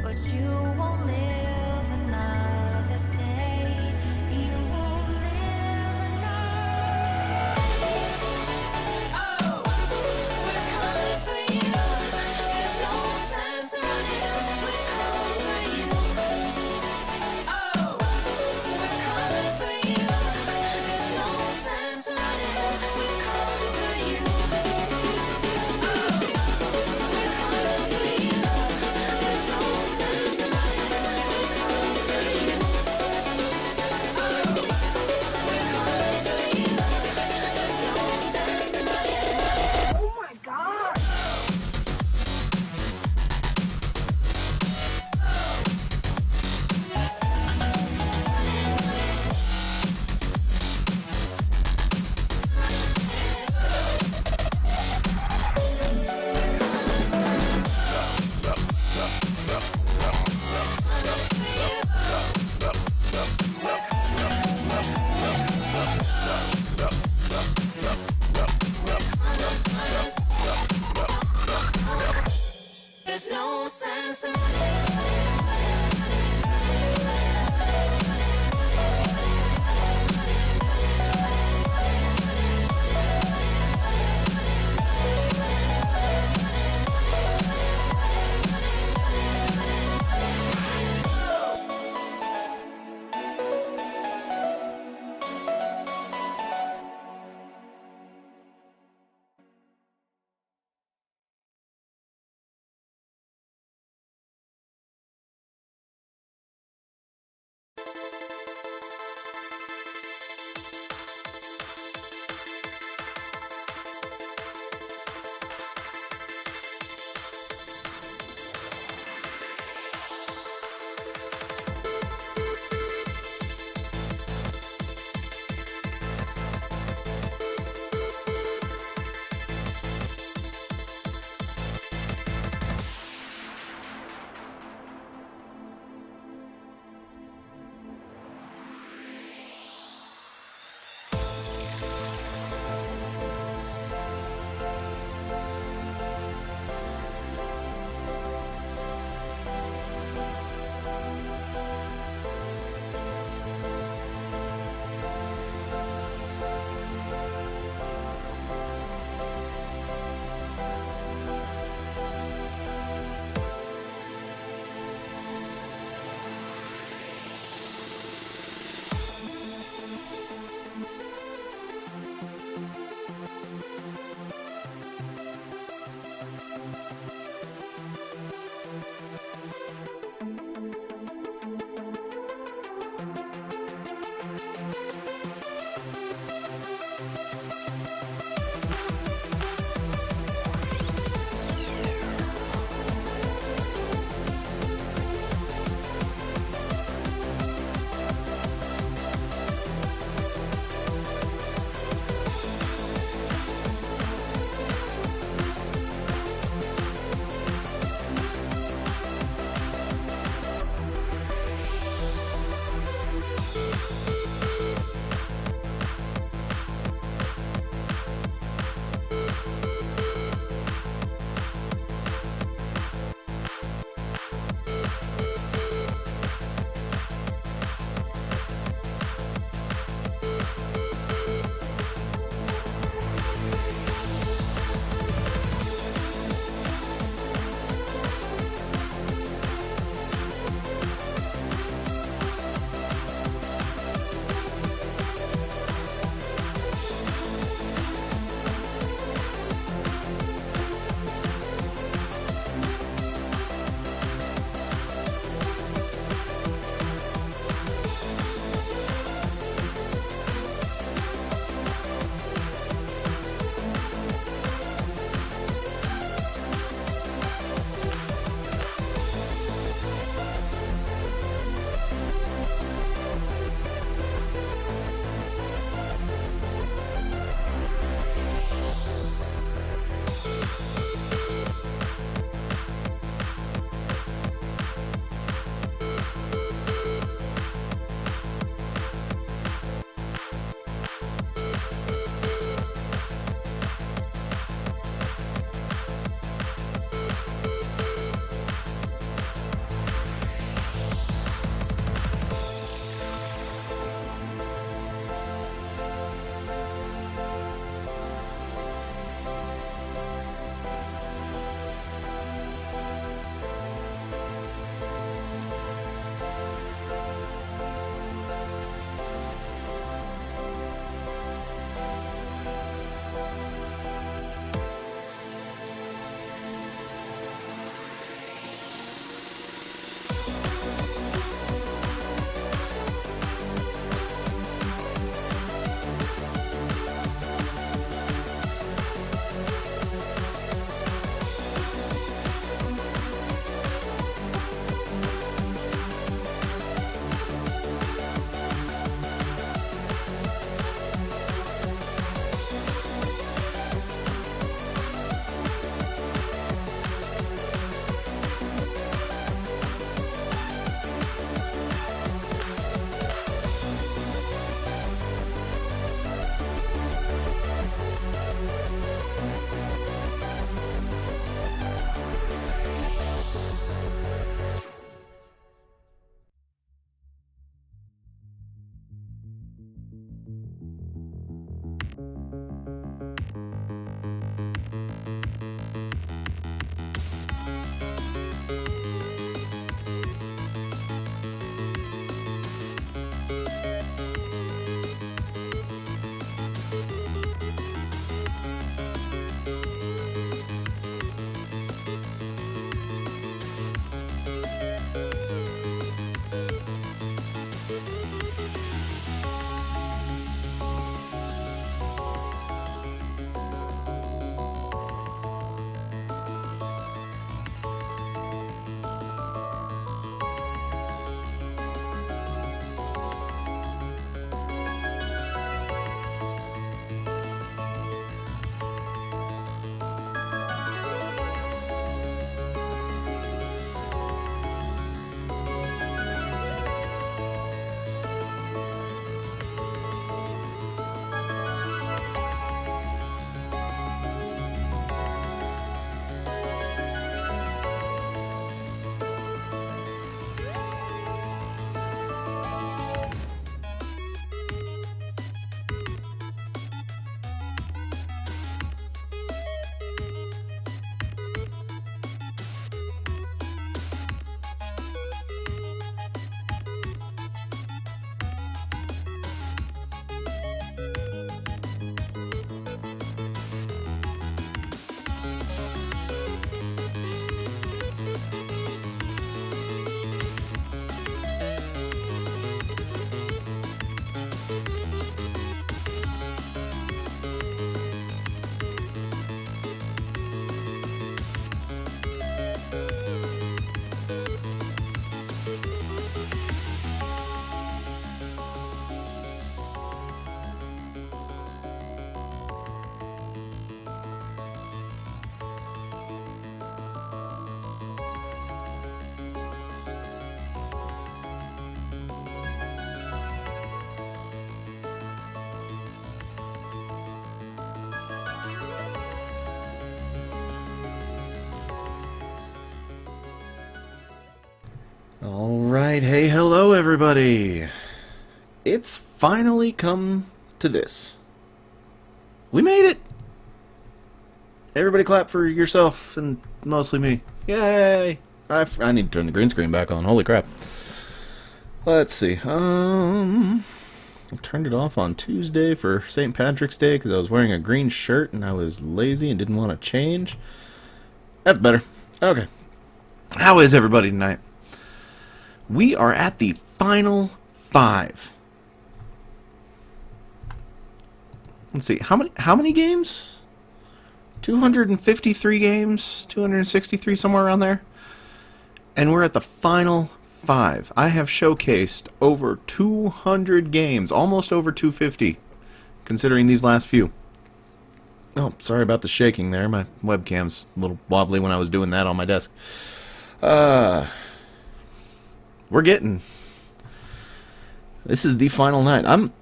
but you won't live another day. You won't live another. Oh, we're coming for you. There's no sense running. We're coming for you. Oh, we're coming for you. There's no sense running. We're coming for you. There's no sense in Alright, hey, hello everybody! It's finally come to this. We made it! Everybody clap for yourself, and mostly me. Yay! I need to turn the green screen back on, holy crap. Let's see, I turned it off on Tuesday for St. Patrick's Day because I was wearing a green shirt and I was lazy and didn't want to change. That's better. Okay. How is everybody tonight? We are at the final 5. Let's see, how many games? 253 games, 263, somewhere around there. And we're at the final 5. I have showcased over 200 games, almost over 250, considering these last few. Oh, sorry about the shaking there. My webcam's a little wobbly when I was doing that on my desk. We're getting... This is the final night. I'm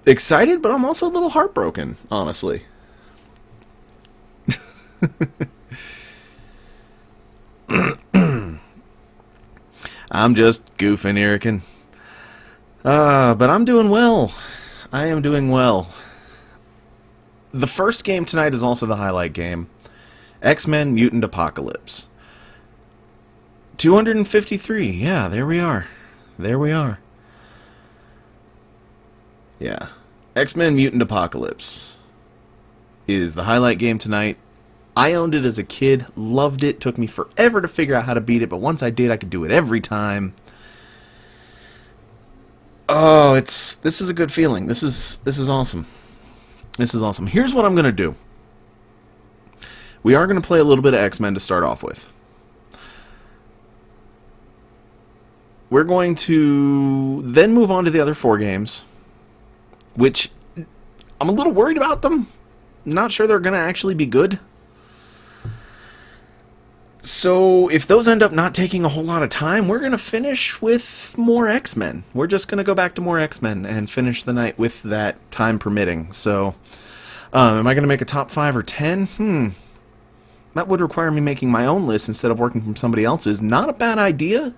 excited, but I'm also a little heartbroken, honestly. I'm just goofing, Erican. But I'm doing well. I am doing well. The first game tonight is also the highlight game. X-Men Mutant Apocalypse. 253. Yeah, there we are. There we are. Yeah. X-Men Mutant Apocalypse is the highlight game tonight. I owned it as a kid, loved it, took me forever to figure out how to beat it, but once I did, I could do it every time. Oh, this is a good feeling. This is awesome. This is awesome. Here's what I'm going to do. We are going to play a little bit of X-Men to start off with. We're going to then move on to the other 4 games, which I'm a little worried about them. Not sure they're going to actually be good. So if those end up not taking a whole lot of time, we're going to finish with more X-Men. We're just going to go back to more X-Men and finish the night with that, time permitting. So, am I going to make a top 5 or 10? That would require me making my own list instead of working from somebody else's. Not a bad idea.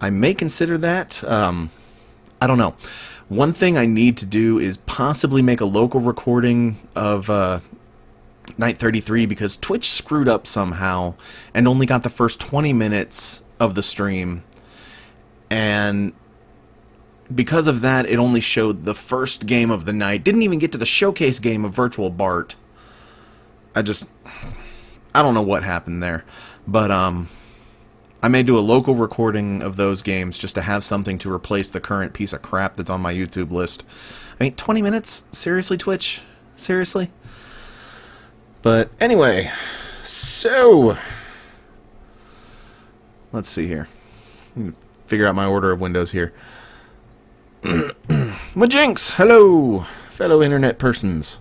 I may consider that. I don't know. One thing I need to do is possibly make a local recording of Night 33 because Twitch screwed up somehow and only got the first 20 minutes of the stream. And because of that, it only showed the first game of the night. Didn't even get to the showcase game of Virtual Bart. I don't know what happened there. But, I may do a local recording of those games just to have something to replace the current piece of crap that's on my YouTube list. I mean, 20 minutes? Seriously, Twitch? Seriously? But anyway, so let's see here. Figure out my order of windows here. Majinx, hello, fellow internet persons.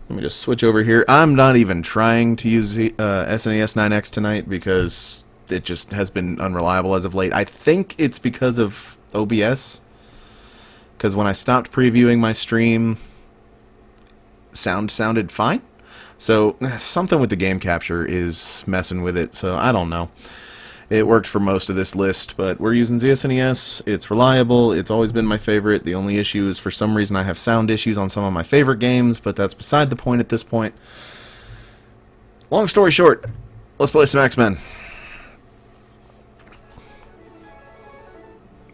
Let me just switch over here. I'm not even trying to use the SNES 9X tonight because it just has been unreliable as of late. I think it's because of OBS. Because when I stopped previewing my stream, sound sounded fine. So something with the game capture is messing with it, so I don't know. It worked for most of this list, but we're using ZSNES. It's reliable. It's always been my favorite. The only issue is for some reason I have sound issues on some of my favorite games, but that's beside the point at this point. Long story short, let's play some X-Men.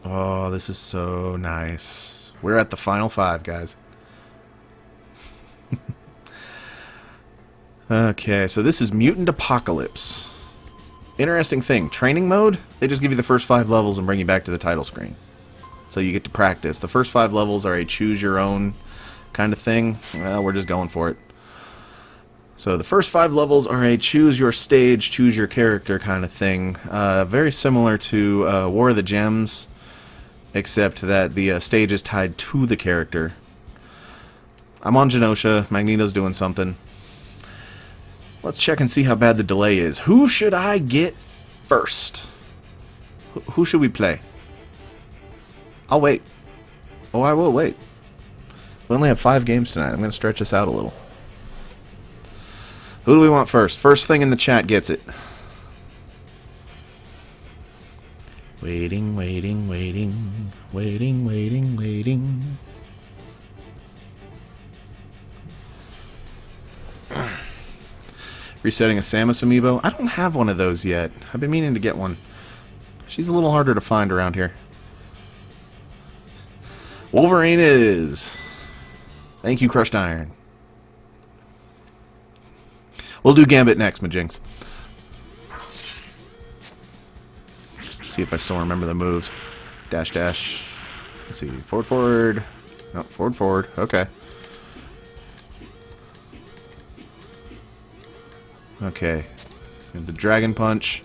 Oh, this is so nice. We're at the final 5, guys. Okay, so this is Mutant Apocalypse. Interesting thing, training mode, they just give you the first 5 levels and bring you back to the title screen. So you get to practice. The first 5 levels are a choose-your-own kind of thing. Well, we're just going for it. So the first 5 levels are a choose-your-stage, choose-your-character kind of thing. Very similar to War of the Gems, except that the stage is tied to the character. I'm on Genosha. Magneto's doing something. Let's check and see how bad the delay is. Who should I get first? Who should we play? I'll wait. Oh, I will wait. We only have 5 games tonight. I'm going to stretch this out a little. Who do we want first? First thing in the chat gets it. Waiting, waiting, waiting. Waiting, waiting, waiting. Resetting a Samus amiibo. I don't have one of those yet. I've been meaning to get one. She's a little harder to find around here. Wolverine is. Thank you, Crushed Iron. We'll do Gambit next, Majinx. See if I still remember the moves. Dash, dash. Let's see. Forward, forward. No, forward, forward. Okay. Okay. The Dragon Punch.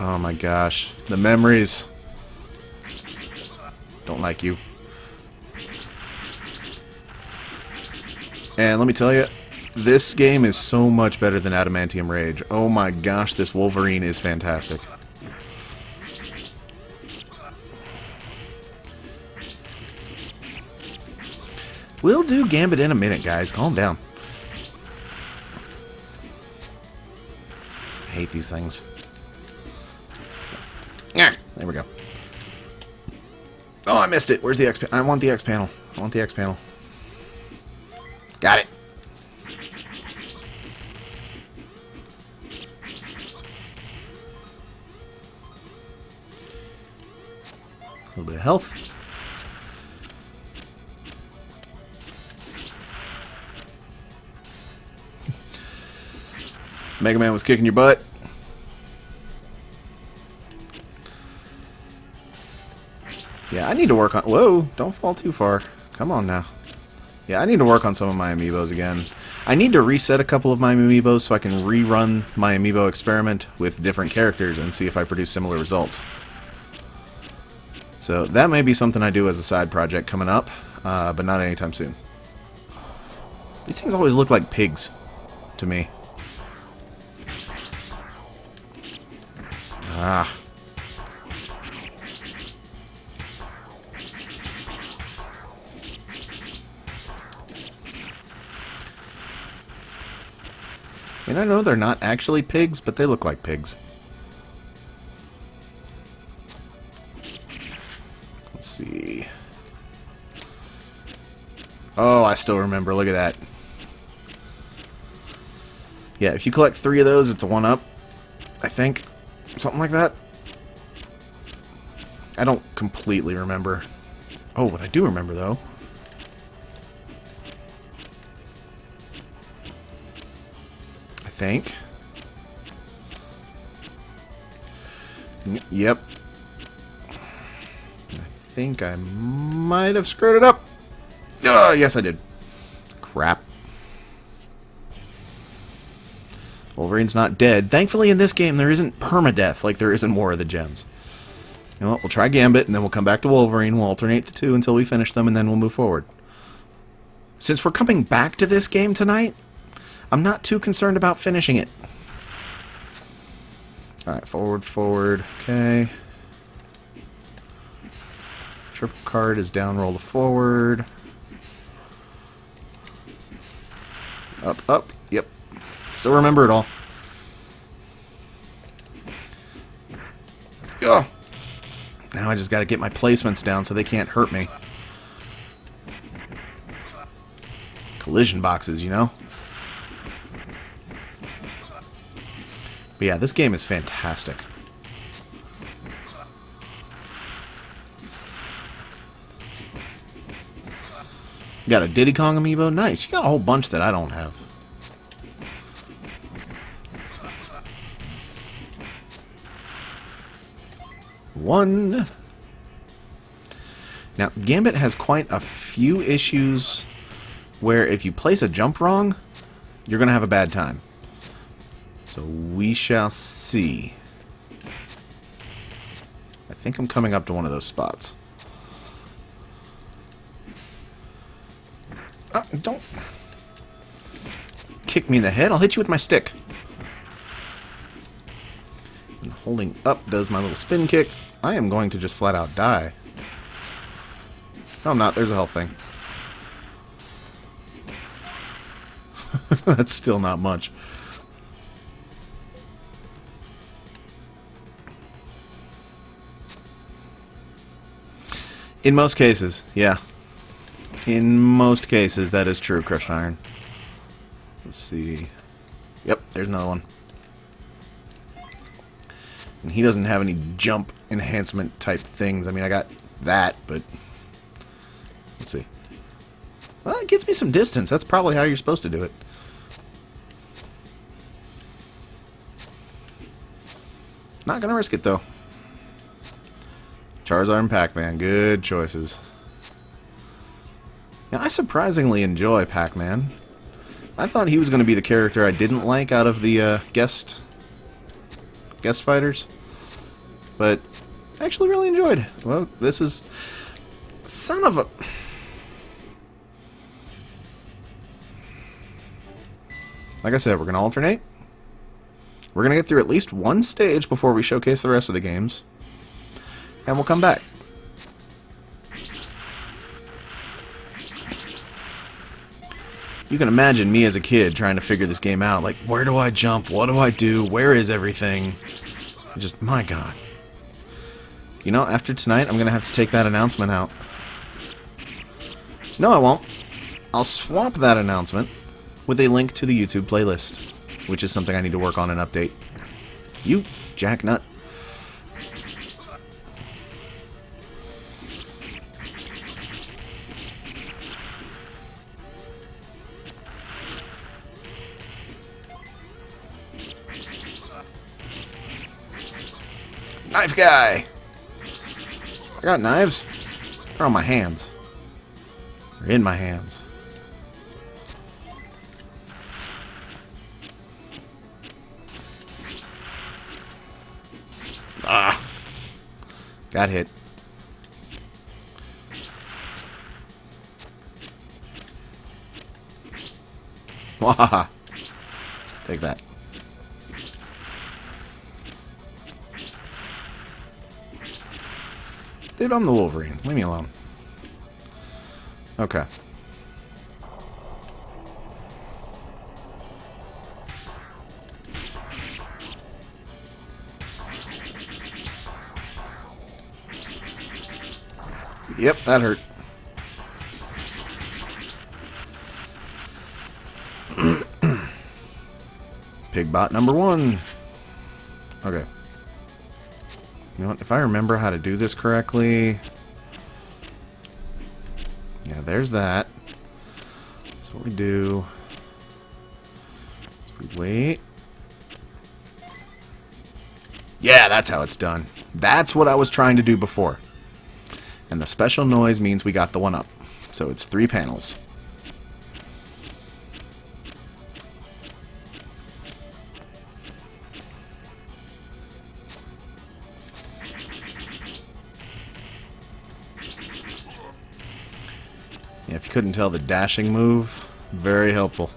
Oh my gosh. The memories. Don't like you. And let me tell you, this game is so much better than Adamantium Rage. Oh my gosh, this Wolverine is fantastic. We'll do Gambit in a minute, guys. Calm down. I hate these things. Yeah, there we go. Oh, I missed it. Where's the X? I want the X panel. I want the X panel. Got it. A little bit of health. Mega Man was kicking your butt. Yeah, I need to work on... Whoa, don't fall too far. Come on now. Yeah, I need to work on some of my amiibos again. I need to reset a couple of my amiibos so I can rerun my amiibo experiment with different characters and see if I produce similar results. So that may be something I do as a side project coming up, but not anytime soon. These things always look like pigs to me. Ah. I mean, I know they're not actually pigs, but they look like pigs. Let's see. Oh, I still remember. Look at that. Yeah, if you collect 3 of those, it's a 1-up. I think. Something like that. I don't completely remember. Oh, what I do remember, though. I think. Yep. I think I might have screwed it up. Oh, yes, I did. Crap. Wolverine's not dead. Thankfully, in this game, there isn't permadeath like there is in War of the Gems. You know what? We'll try Gambit, and then we'll come back to Wolverine. We'll alternate the two until we finish them, and then we'll move forward. Since we're coming back to this game tonight, I'm not too concerned about finishing it. Alright, forward, forward. Okay. Triple card is down, roll to forward. Up, up. Yep. Still remember it all. Ugh. Now I just got to get my placements down so they can't hurt me. Collision boxes, you know? But yeah, this game is fantastic. You got a Diddy Kong amiibo? Nice. You got a whole bunch that I don't have. One. Now, Gambit has quite a few issues where if you place a jump wrong, you're going to have a bad time. So we shall see. I think I'm coming up to one of those spots. Don't kick me in the head. I'll hit you with my stick. And holding up does my little spin kick. I am going to just flat out die. No, I'm not. There's a health thing. That's still not much. In most cases, yeah. In most cases, that is true, Crushed Iron. Let's see. Yep, there's another one. And he doesn't have any jump enhancement type things. I mean, I got that, but... Let's see. Well, it gets me some distance. That's probably how you're supposed to do it. Not gonna risk it, though. Charizard and Pac-Man. Good choices. Yeah, I surprisingly enjoy Pac-Man. I thought he was going to be the character I didn't like out of the guest fighters. But I actually really enjoyed it. Well, this is... Son of a... Like I said, we're going to alternate. We're going to get through at least one stage before we showcase the rest of the games. And we'll come back. You can imagine me as a kid trying to figure this game out. Like, where do I jump? What do I do? Where is everything? Just, my God. You know, after tonight, I'm going to have to take that announcement out. No, I won't. I'll swap that announcement with a link to the YouTube playlist, which is something I need to work on and update. You jacknut. Knife guy! I got knives. They're on my hands. They're in my hands. Ah! Got hit. Wahaha! Take that. Dude, I'm the Wolverine. Leave me alone. Okay. Yep, that hurt. Pigbot number 1. Okay. You know what? If I remember how to do this correctly... Yeah, there's that. So what we do... is we wait... Yeah, that's how it's done. That's what I was trying to do before. And the special noise means we got the 1-up. So it's 3 panels. Yeah, if you couldn't tell, the dashing move, very helpful.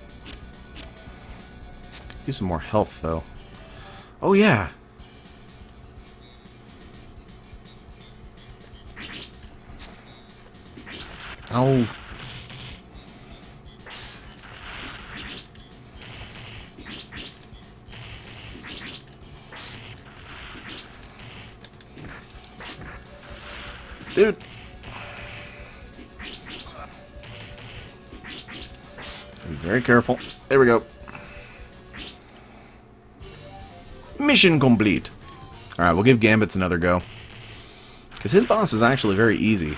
Use some more health, though. Oh, yeah. Oh. Dude. Be very careful. There we go. Mission complete. Alright, we'll give Gambits another go. Because his boss is actually very easy.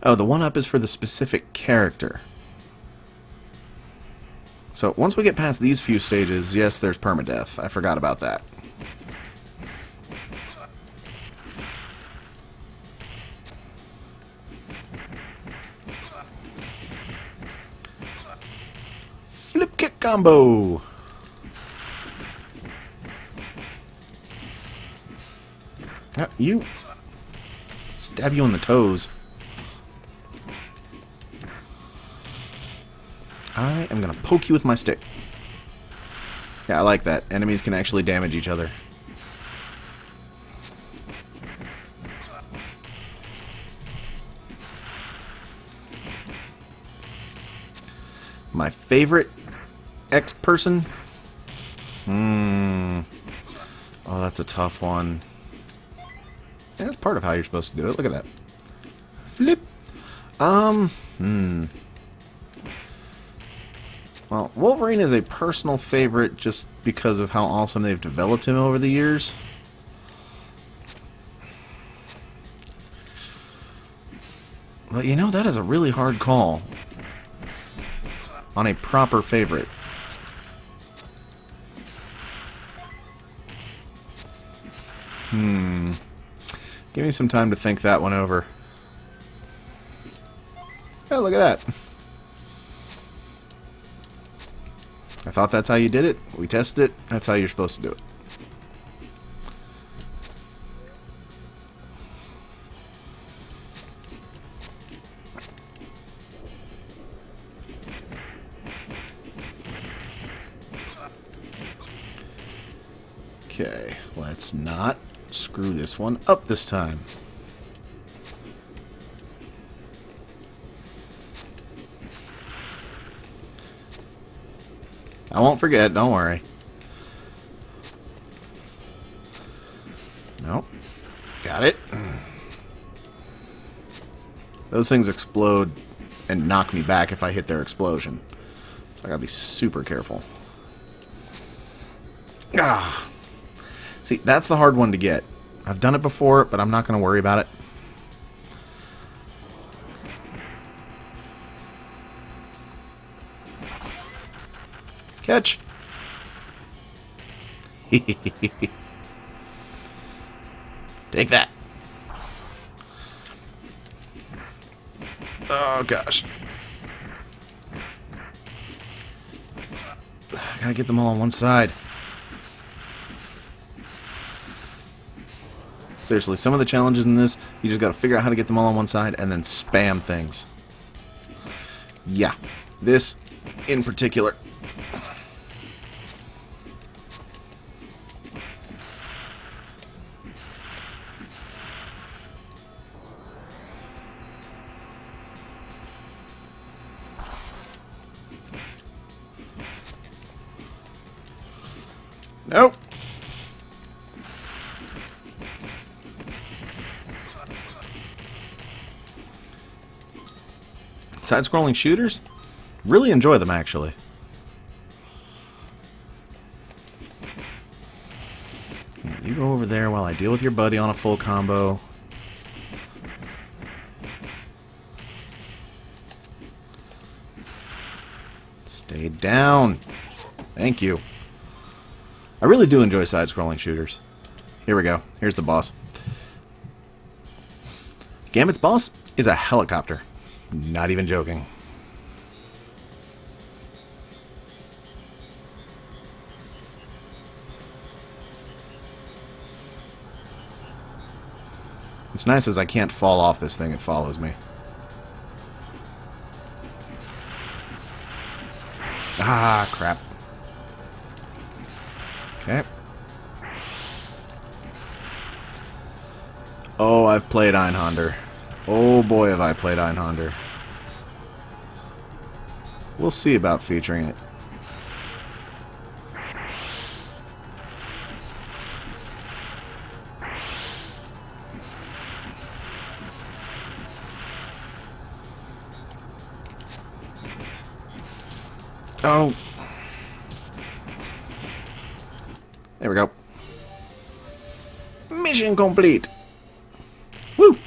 Oh, the 1-up is for the specific character. So, once we get past these few stages, yes, there's permadeath. I forgot about that. Flip kick combo! You... Stab you on the toes. I am going to poke you with my stick. Yeah, I like that. Enemies can actually damage each other. My favorite X person? Hmm. Oh, that's a tough one. Yeah, that's part of how you're supposed to do it. Look at that. Flip. Well, Wolverine is a personal favorite just because of how awesome they've developed him over the years. But you know, that is a really hard call on a proper favorite. Give me some time to think that one over. Oh, look at that. I thought that's how you did it. We tested it. That's how you're supposed to do it. Okay, let's not screw this one up this time. I won't forget, don't worry. Nope. Got it. Those things explode and knock me back if I hit their explosion. So I gotta be super careful. Ah. See, that's the hard one to get. I've done it before, but I'm not gonna worry about it. Catch. Take that. Oh, gosh. Gotta get them all on one side. Seriously, some of the challenges in this, you just gotta figure out how to get them all on one side and then spam things. Yeah. This, in particular. Nope. Side-scrolling shooters? Really enjoy them, actually. Yeah, you go over there while I deal with your buddy on a full combo. Stay down. Thank you. I really do enjoy side-scrolling shooters. Here we go. Here's the boss. Gambit's boss is a helicopter. Not even joking. What's nice is I can't fall off this thing, it follows me. Ah, crap. Okay. Oh, I've played Einhander. Oh boy, have I played Einhander. We'll see about featuring it. Oh. There we go. Mission complete. Woo!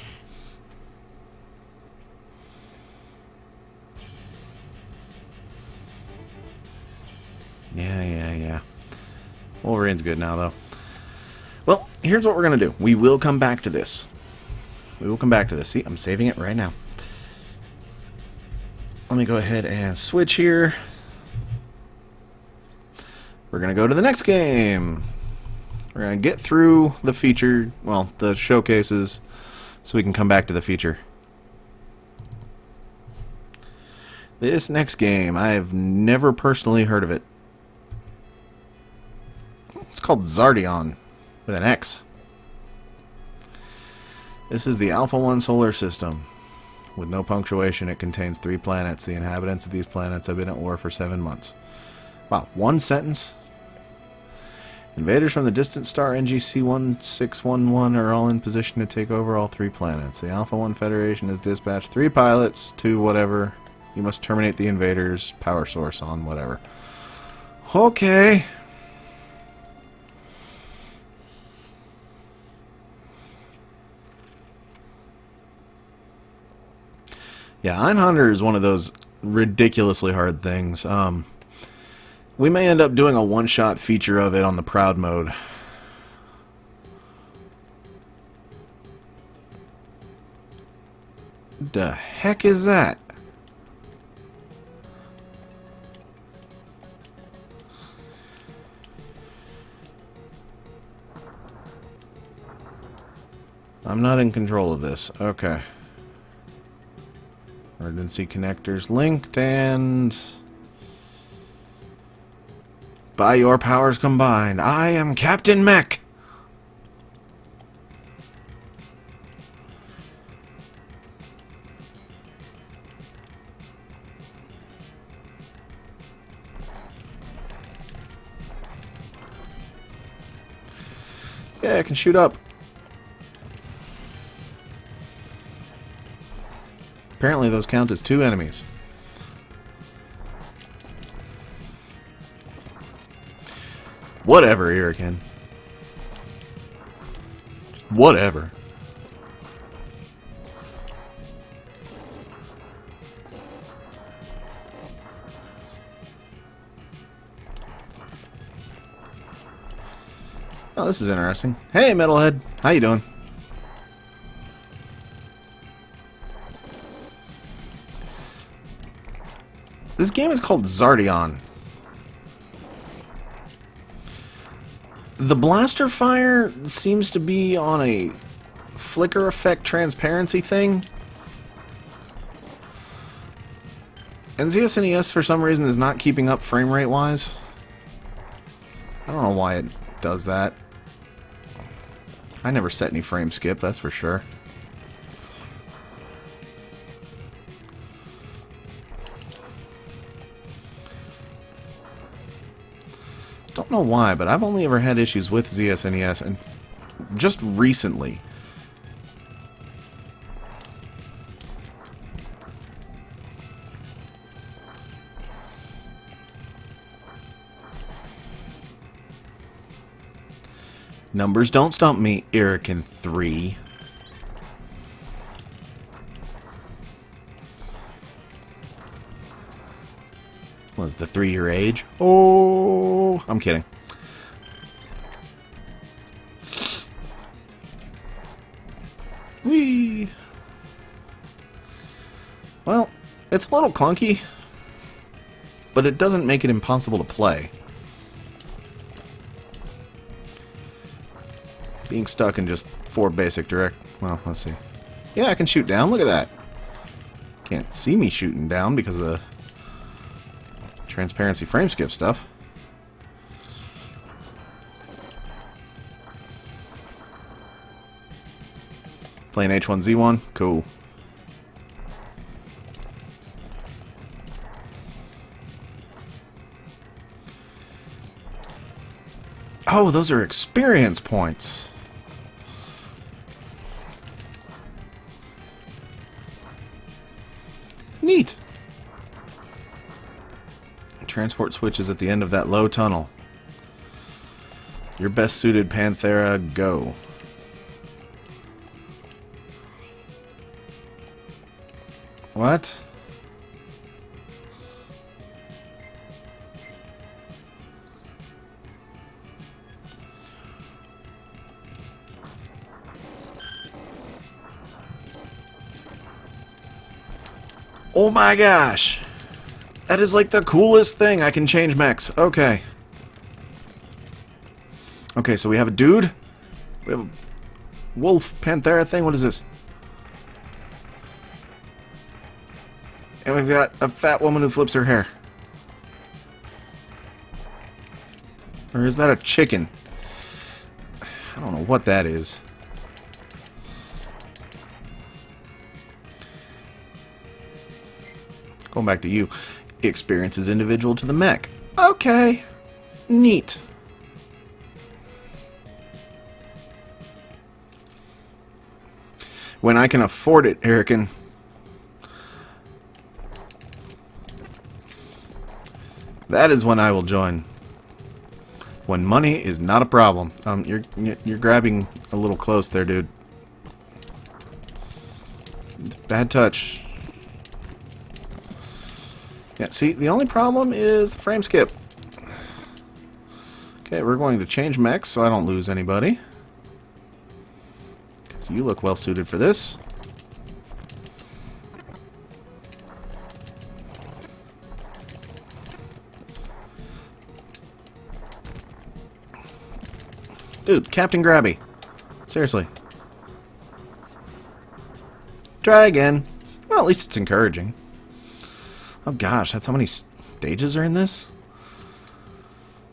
Yeah. Wolverine's good now, though. Well, here's what we're going to do. We will come back to this. See, I'm saving it right now. Let me go ahead and switch here. We're going to go to the next game. We're going to get through the feature, well, the showcases, so we can come back to the feature. This next game, I've never personally heard of it. It's called Zardion, with an X. This is the Alpha 1 solar system. With no punctuation, it contains 3 planets. The inhabitants of these planets have been at war for 7 months. Wow, one sentence? Invaders from the distant star NGC-1611 are all in position to take over all 3 planets. The Alpha 1 Federation has dispatched 3 pilots to whatever. You must terminate the invaders' power source on whatever. Okay. Yeah, Einhunter is one of those ridiculously hard things. We may end up doing a one-shot feature of it on the Proud mode. The heck is that? I'm not in control of this. Okay. Emergency connectors linked and... by your powers combined, I am Captain Mech! Yeah, I can shoot up. Apparently those count as 2 enemies. Whatever, Irakin. Whatever. Oh, this is interesting. Hey, Metalhead. How you doing? This game is called Zardion. The blaster fire seems to be on a flicker effect transparency thing. And SNES for some reason is not keeping up frame rate wise. I don't know why it does that. I never set any frame skip, that's for sure. Don't know why, but I've only ever had issues with ZSNES, and just recently. Numbers don't stump me, Irakin 3. Was the 3-year age? Oh, I'm kidding. Whee! Well, it's a little clunky, but it doesn't make it impossible to play. Being stuck in just 4 basic direct... well, let's see. Yeah, I can shoot down. Look at that. Can't see me shooting down because of the transparency frame skip stuff. Playing H1Z1? Cool. Oh, those are experience points. Neat. Transport switch is at the end of that low tunnel. Your best suited Panthera, go. What? Oh my gosh! That is like the coolest thing. I can change mechs. Okay. Okay, so we have a dude. We have a wolf Panthera thing. What is this? And we've got a fat woman who flips her hair. Or is that a chicken? I don't know what that is. Going back to you. Experience is individual to the mech. Okay. Neat. When I can afford it, Erican. That is when I will join. When money is not a problem. You're grabbing a little close there, dude. Bad touch. Yeah, see, the only problem is the frame skip. Okay, we're going to change mechs so I don't lose anybody. Because you look well suited for this. Dude, Captain Grabby. Seriously. Try again. Well, at least it's encouraging. Oh gosh, that's how many stages are in this?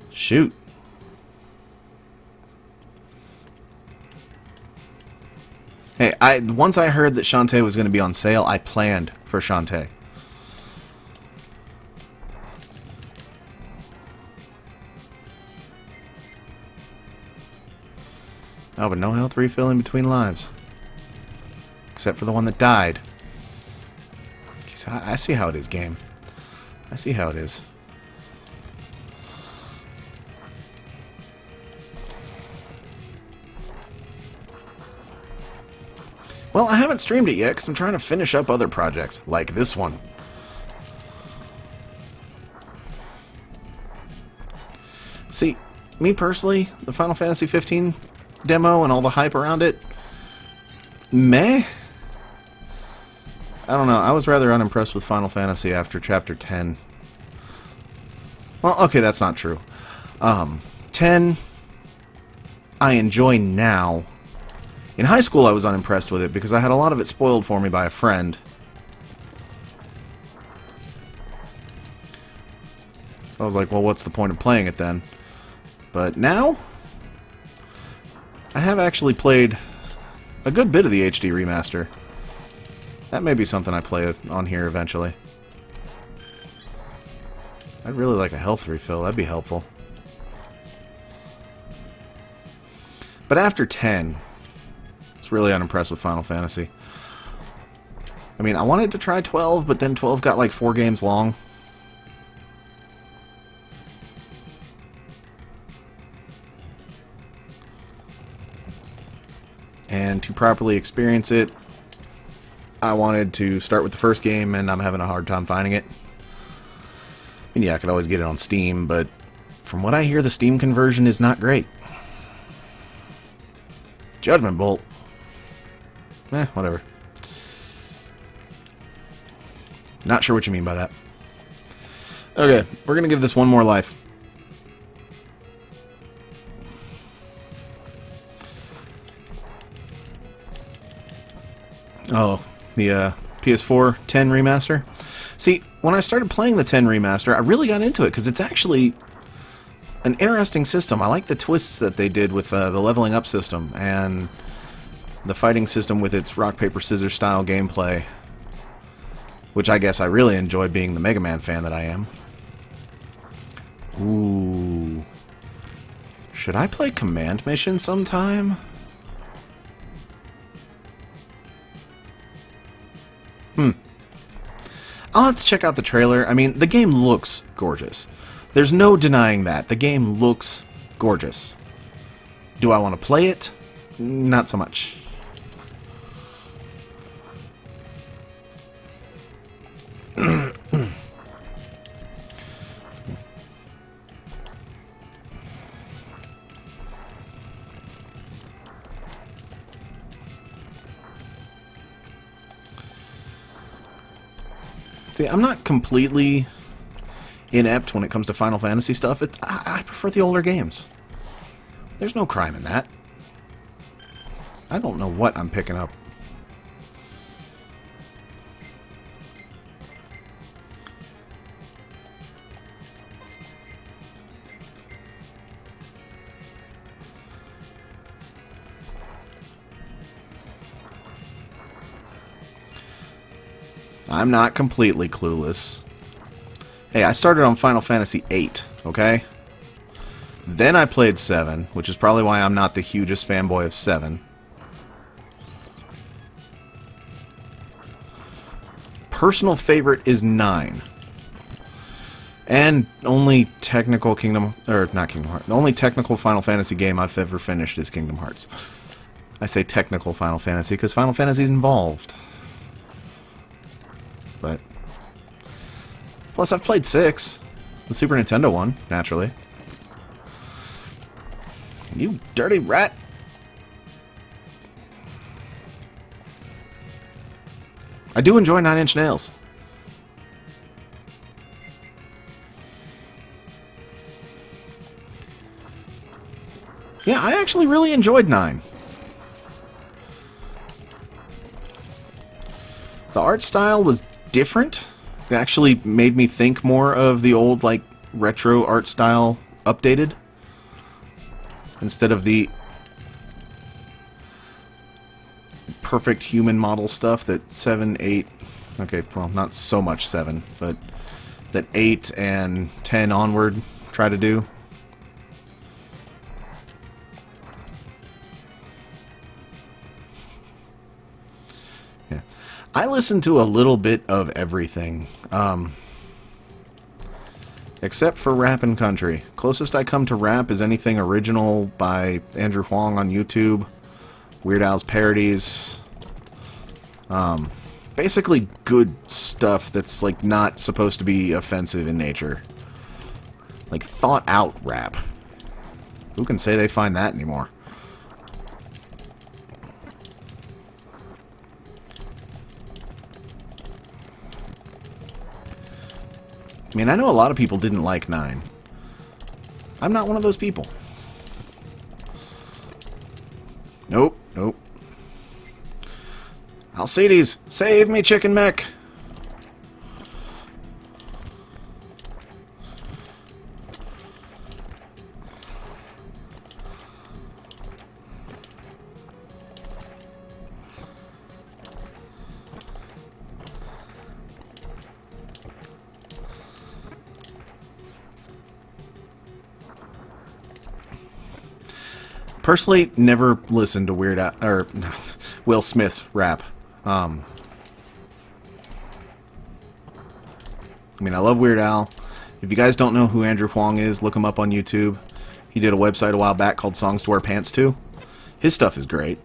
Shoot. Hey, once I heard that Shantae was going to be on sale, I planned for Shantae. Oh, but no health refill in between lives. Except for the one that died. I see how it is, game. I see how it is. Well, I haven't streamed it yet because I'm trying to finish up other projects, like this one. See, me personally, the Final Fantasy 15 demo and all the hype around it, meh? I don't know, I was rather unimpressed with Final Fantasy after Chapter 10. Well, okay, that's not true. 10, I enjoy now. In high school, I was unimpressed with it because I had a lot of it spoiled for me by a friend. So I was like, well, what's the point of playing it then? But now, I have actually played a good bit of the HD remaster. That may be something I play on here eventually. I'd really like a health refill. That'd be helpful. But after 10, I was really unimpressed with Final Fantasy. I mean, I wanted to try 12, but then 12 got like 4 games long. And to properly experience it, I wanted to start with the first game, and I'm having a hard time finding it. I mean, yeah, I could always get it on Steam, but from what I hear, the Steam conversion is not great. Judgment Bolt. Whatever. Not sure what you mean by that. Okay, we're gonna give this one more life. Oh, the PS4 10 remaster. See, when I started playing the 10 remaster, I really got into it because it's actually an interesting system. I like the twists that they did with the leveling up system and the fighting system with its rock, paper, scissors style gameplay, which I guess I really enjoy being the Mega Man fan that I am. Ooh. Should I play Command Mission sometime? I'll have to check out the trailer. I mean, the game looks gorgeous. There's no denying that. The game looks gorgeous. Do I want to play it? Not so much. See, I'm not completely inept when it comes to Final Fantasy stuff. I prefer the older games. There's no crime in that. I don't know what I'm picking up. I'm not completely clueless. Hey, I started on Final Fantasy VIII. Okay? Then I played 7, which is probably why I'm not the hugest fanboy of 7. Personal favorite is 9. And only technical Kingdom... Or, not Kingdom Hearts. The only technical Final Fantasy game I've ever finished is Kingdom Hearts. I say technical Final Fantasy because Final Fantasy's involved. But... Plus, I've played 6. The Super Nintendo one, naturally. You dirty rat! I do enjoy 9 Inch Nails. Yeah, I actually really enjoyed 9. The art style was different. It actually made me think more of the old, like, retro art style updated. Instead of the perfect human model stuff that 7, 8... Okay, well, not so much 7, but that 8 and 10 onward try to do. Yeah. I listen to a little bit of everything. Except for rap and country. Closest I come to rap is anything original by Andrew Huang on YouTube. Weird Al's parodies. Basically good stuff that's like not supposed to be offensive in nature. Like thought out rap. Who can say they find that anymore? I mean, I know a lot of people didn't like 9. I'm not one of those people. Nope, nope. Alcides, save me, Chicken Mech! Personally, never listened to Weird Al, or Will Smith's rap. I mean, I love Weird Al. If you guys don't know who Andrew Huang is, look him up on YouTube. He did a website a while back called Songs to Wear Pants To. His stuff is great.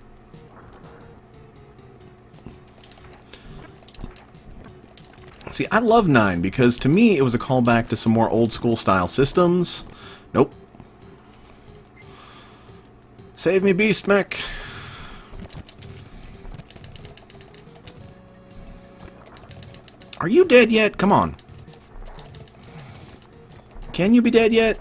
See, I love 9 because to me it was a callback to some more old school style systems. Nope. Save me, Beast Mech! Are you dead yet? Come on. Can you be dead yet?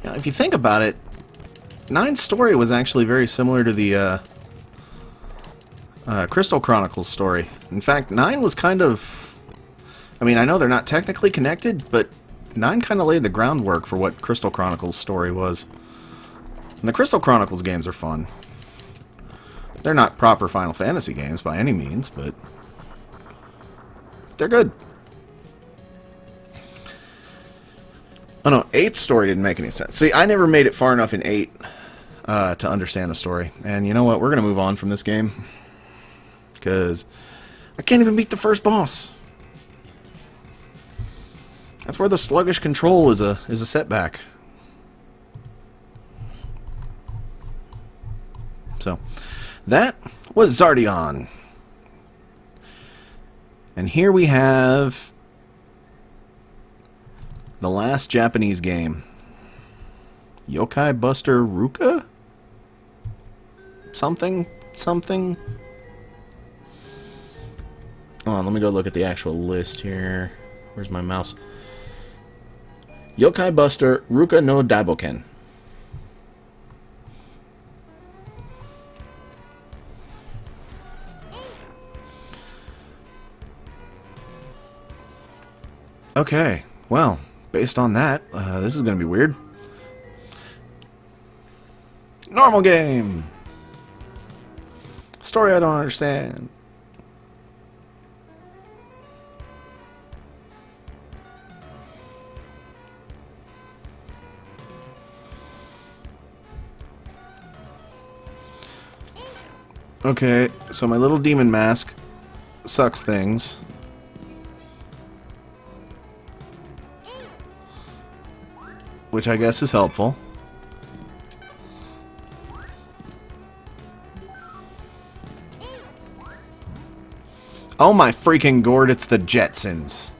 Now, if you think about it, 9's story was actually very similar to the Crystal Chronicles story. In fact, 9 was kind of... I mean, I know they're not technically connected, but 9 kind of laid the groundwork for what Crystal Chronicles' story was. And the Crystal Chronicles games are fun. They're not proper Final Fantasy games by any means, but they're good. Oh no, 8's story didn't make any sense. See, I never made it far enough in 8 to understand the story. And you know what? We're going to move on from this game. Because I can't even beat the first boss. That's where the sluggish control is a setback. So, that was Zardion. And here we have the last Japanese game. Yokai Buster Ruka? Something? Something? Hold on, let me go look at the actual list here. Where's my mouse? Yokai Buster Ruka no Daiboken. Okay, well, based on that, this is going to be weird. Normal game. Story I don't understand. Okay, so my little demon mask sucks things. Which I guess is helpful. Oh my freaking gourd, it's the Jetsons.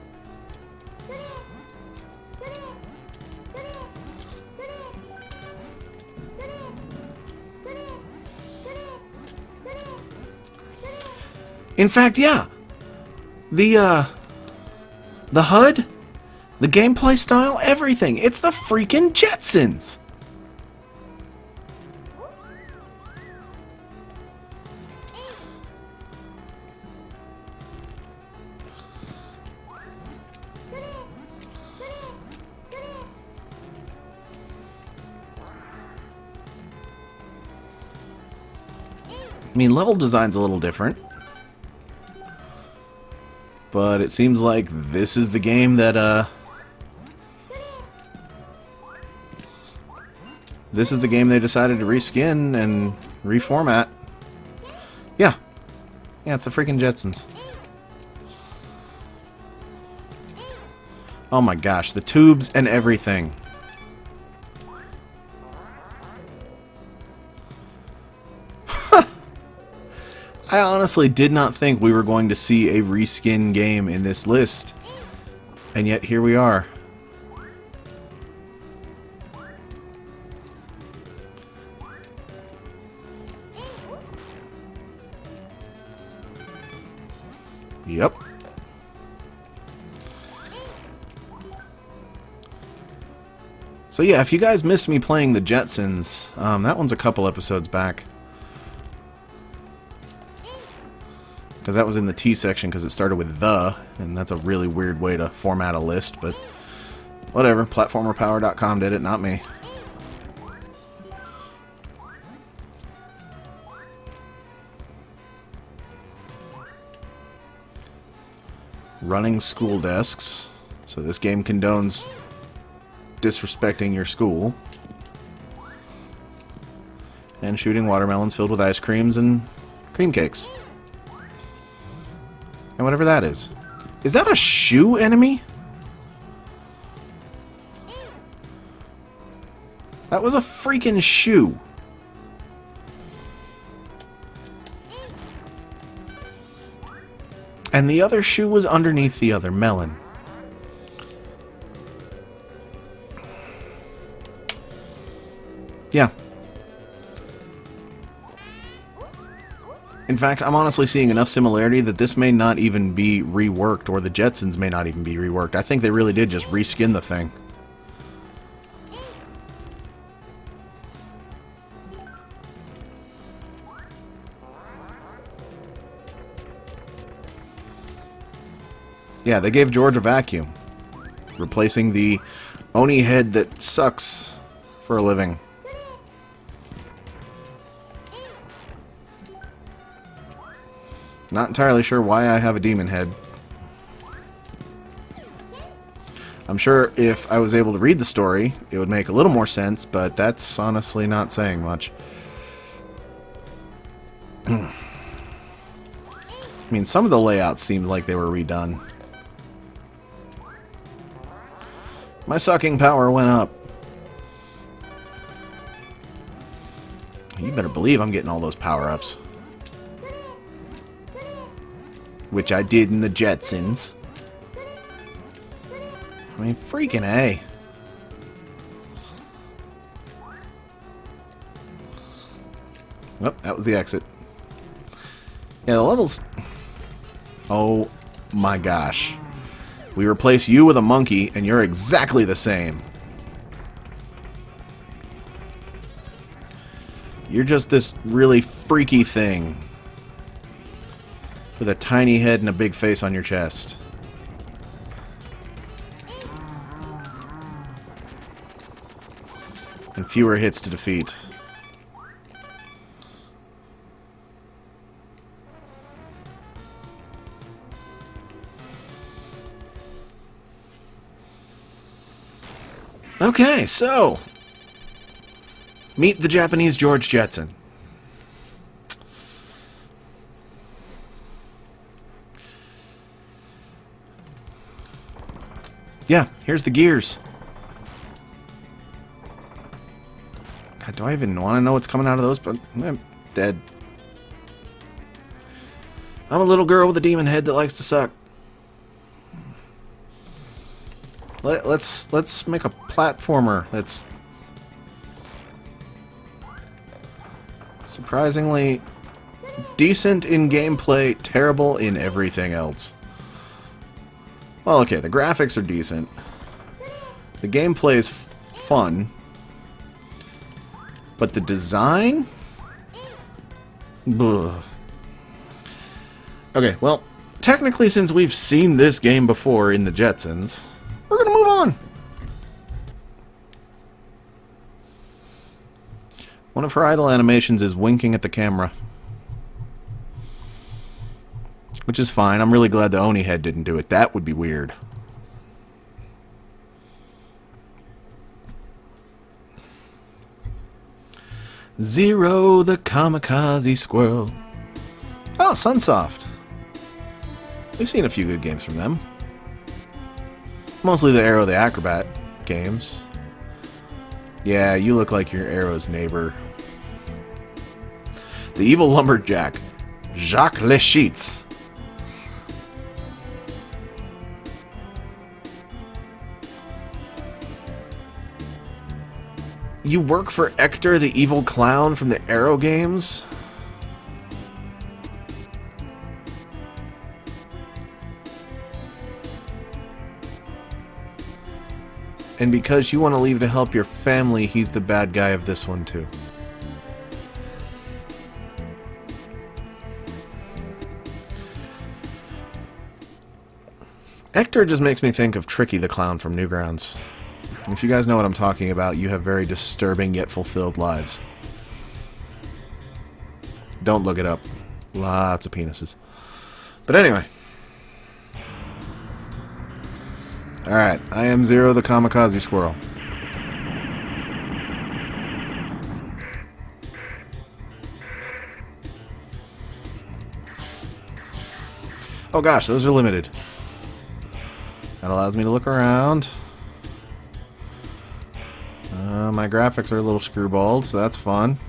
In fact, yeah. The HUD, the gameplay style, everything. It's the freaking Jetsons. I mean, level design's a little different. But it seems like this is the game that, this is the game they decided to reskin and reformat. Yeah. Yeah, it's the freaking Jetsons. Oh my gosh, the tubes and everything. I honestly did not think we were going to see a reskin game in this list. And yet here we are. Yep. So yeah, if you guys missed me playing the Jetsons, that one's a couple episodes back. Because that was in the T section because it started with the, and that's a really weird way to format a list, but whatever. Platformerpower.com did it, not me. Running school desks. So this game condones disrespecting your school. And shooting watermelons filled with ice creams and cream cakes. And whatever that is. Is that a shoe enemy? That was a freaking shoe. And the other shoe was underneath the other melon. Yeah. In fact, I'm honestly seeing enough similarity that this may not even be reworked, or the Jetsons may not even be reworked. I think they really did just reskin the thing. Yeah, they gave George a vacuum, replacing the Oni head that sucks for a living. Not entirely sure why I have a demon head. I'm sure if I was able to read the story, it would make a little more sense, but that's honestly not saying much. I mean, some of the layouts seemed like they were redone. My sucking power went up. You better believe I'm getting all those power-ups. Which I did in the Jetsons. I mean, freaking A. Oh, that was the exit. Yeah, the levels... Oh my gosh. We replace you with a monkey, and you're exactly the same. You're just this really freaky thing. With a tiny head and a big face on your chest. and fewer hits to defeat. Okay, so meet the Japanese George Jetson. Yeah, here's the gears. God, do I even want to know what's coming out of those? But I'm dead. I'm a little girl with a demon head that likes to suck. Let's make a platformer that's surprisingly decent in gameplay, terrible in everything else. Well, okay, the graphics are decent. The gameplay is fun. But the design? Ugh. Okay, well, technically since we've seen this game before in the Jetsons, we're gonna move on. One of her idle animations is winking at the camera. Which is fine. I'm really glad the Oni head didn't do it. That would be weird. Zero the Kamikaze Squirrel. Oh, Sunsoft. We've seen a few good games from them. Mostly the Arrow the Acrobat games. Yeah, you look like your Arrow's neighbor. The Evil Lumberjack, Jacques Leschitz. You work for Hector the Evil Clown from the Arrow games? And because you want to leave to help your family, he's the bad guy of this one too. Hector just makes me think of Tricky the Clown from Newgrounds. If you guys know what I'm talking about, you have very disturbing yet fulfilled lives. Don't look it up. Lots of penises. But anyway. Alright, I am Zero the Kamikaze Squirrel. Oh gosh, those are limited. That allows me to look around. My graphics are a little screwballed, so that's fun.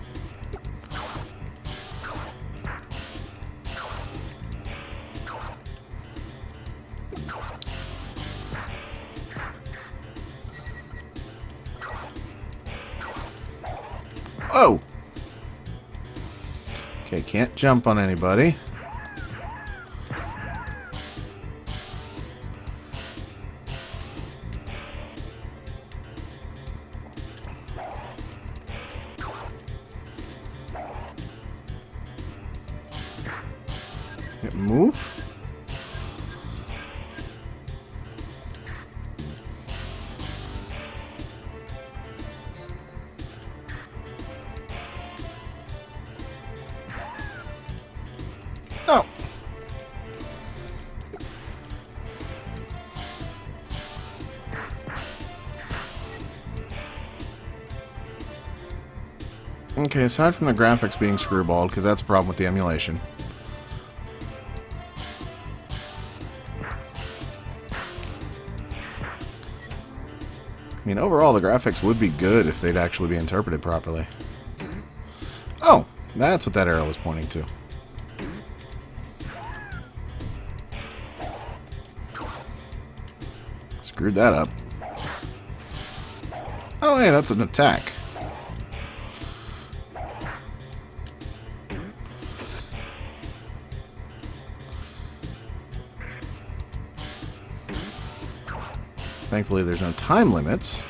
Oh! Okay, can't jump on anybody. Move? Oh. Okay, aside from the graphics being screwballed, because that's a problem with the emulation. I mean, overall, the graphics would be good if they'd actually be interpreted properly. Oh, that's what that arrow was pointing to. Screwed that up. Oh, hey, that's an attack. Thankfully, there's no time limits.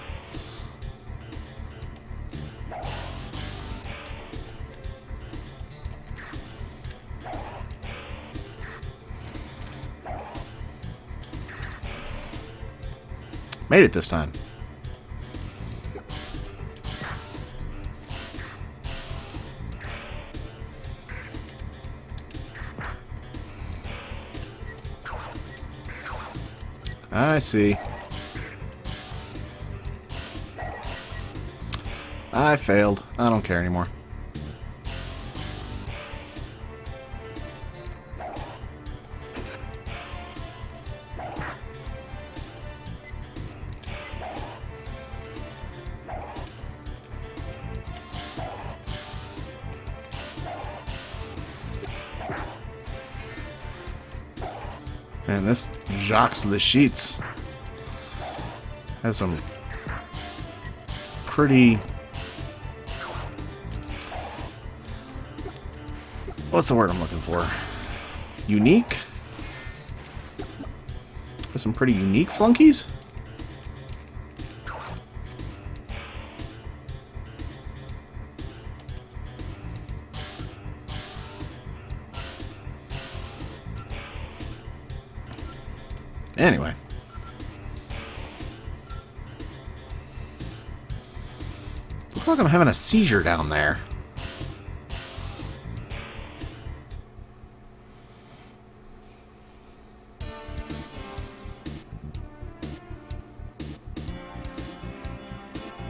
Made it this time. I see. I failed. I don't care anymore. Man, this Jacques Lachites has some pretty... What's the word I'm looking for? Unique? Has some pretty unique flunkies? Anyway. Looks like I'm having a seizure down there.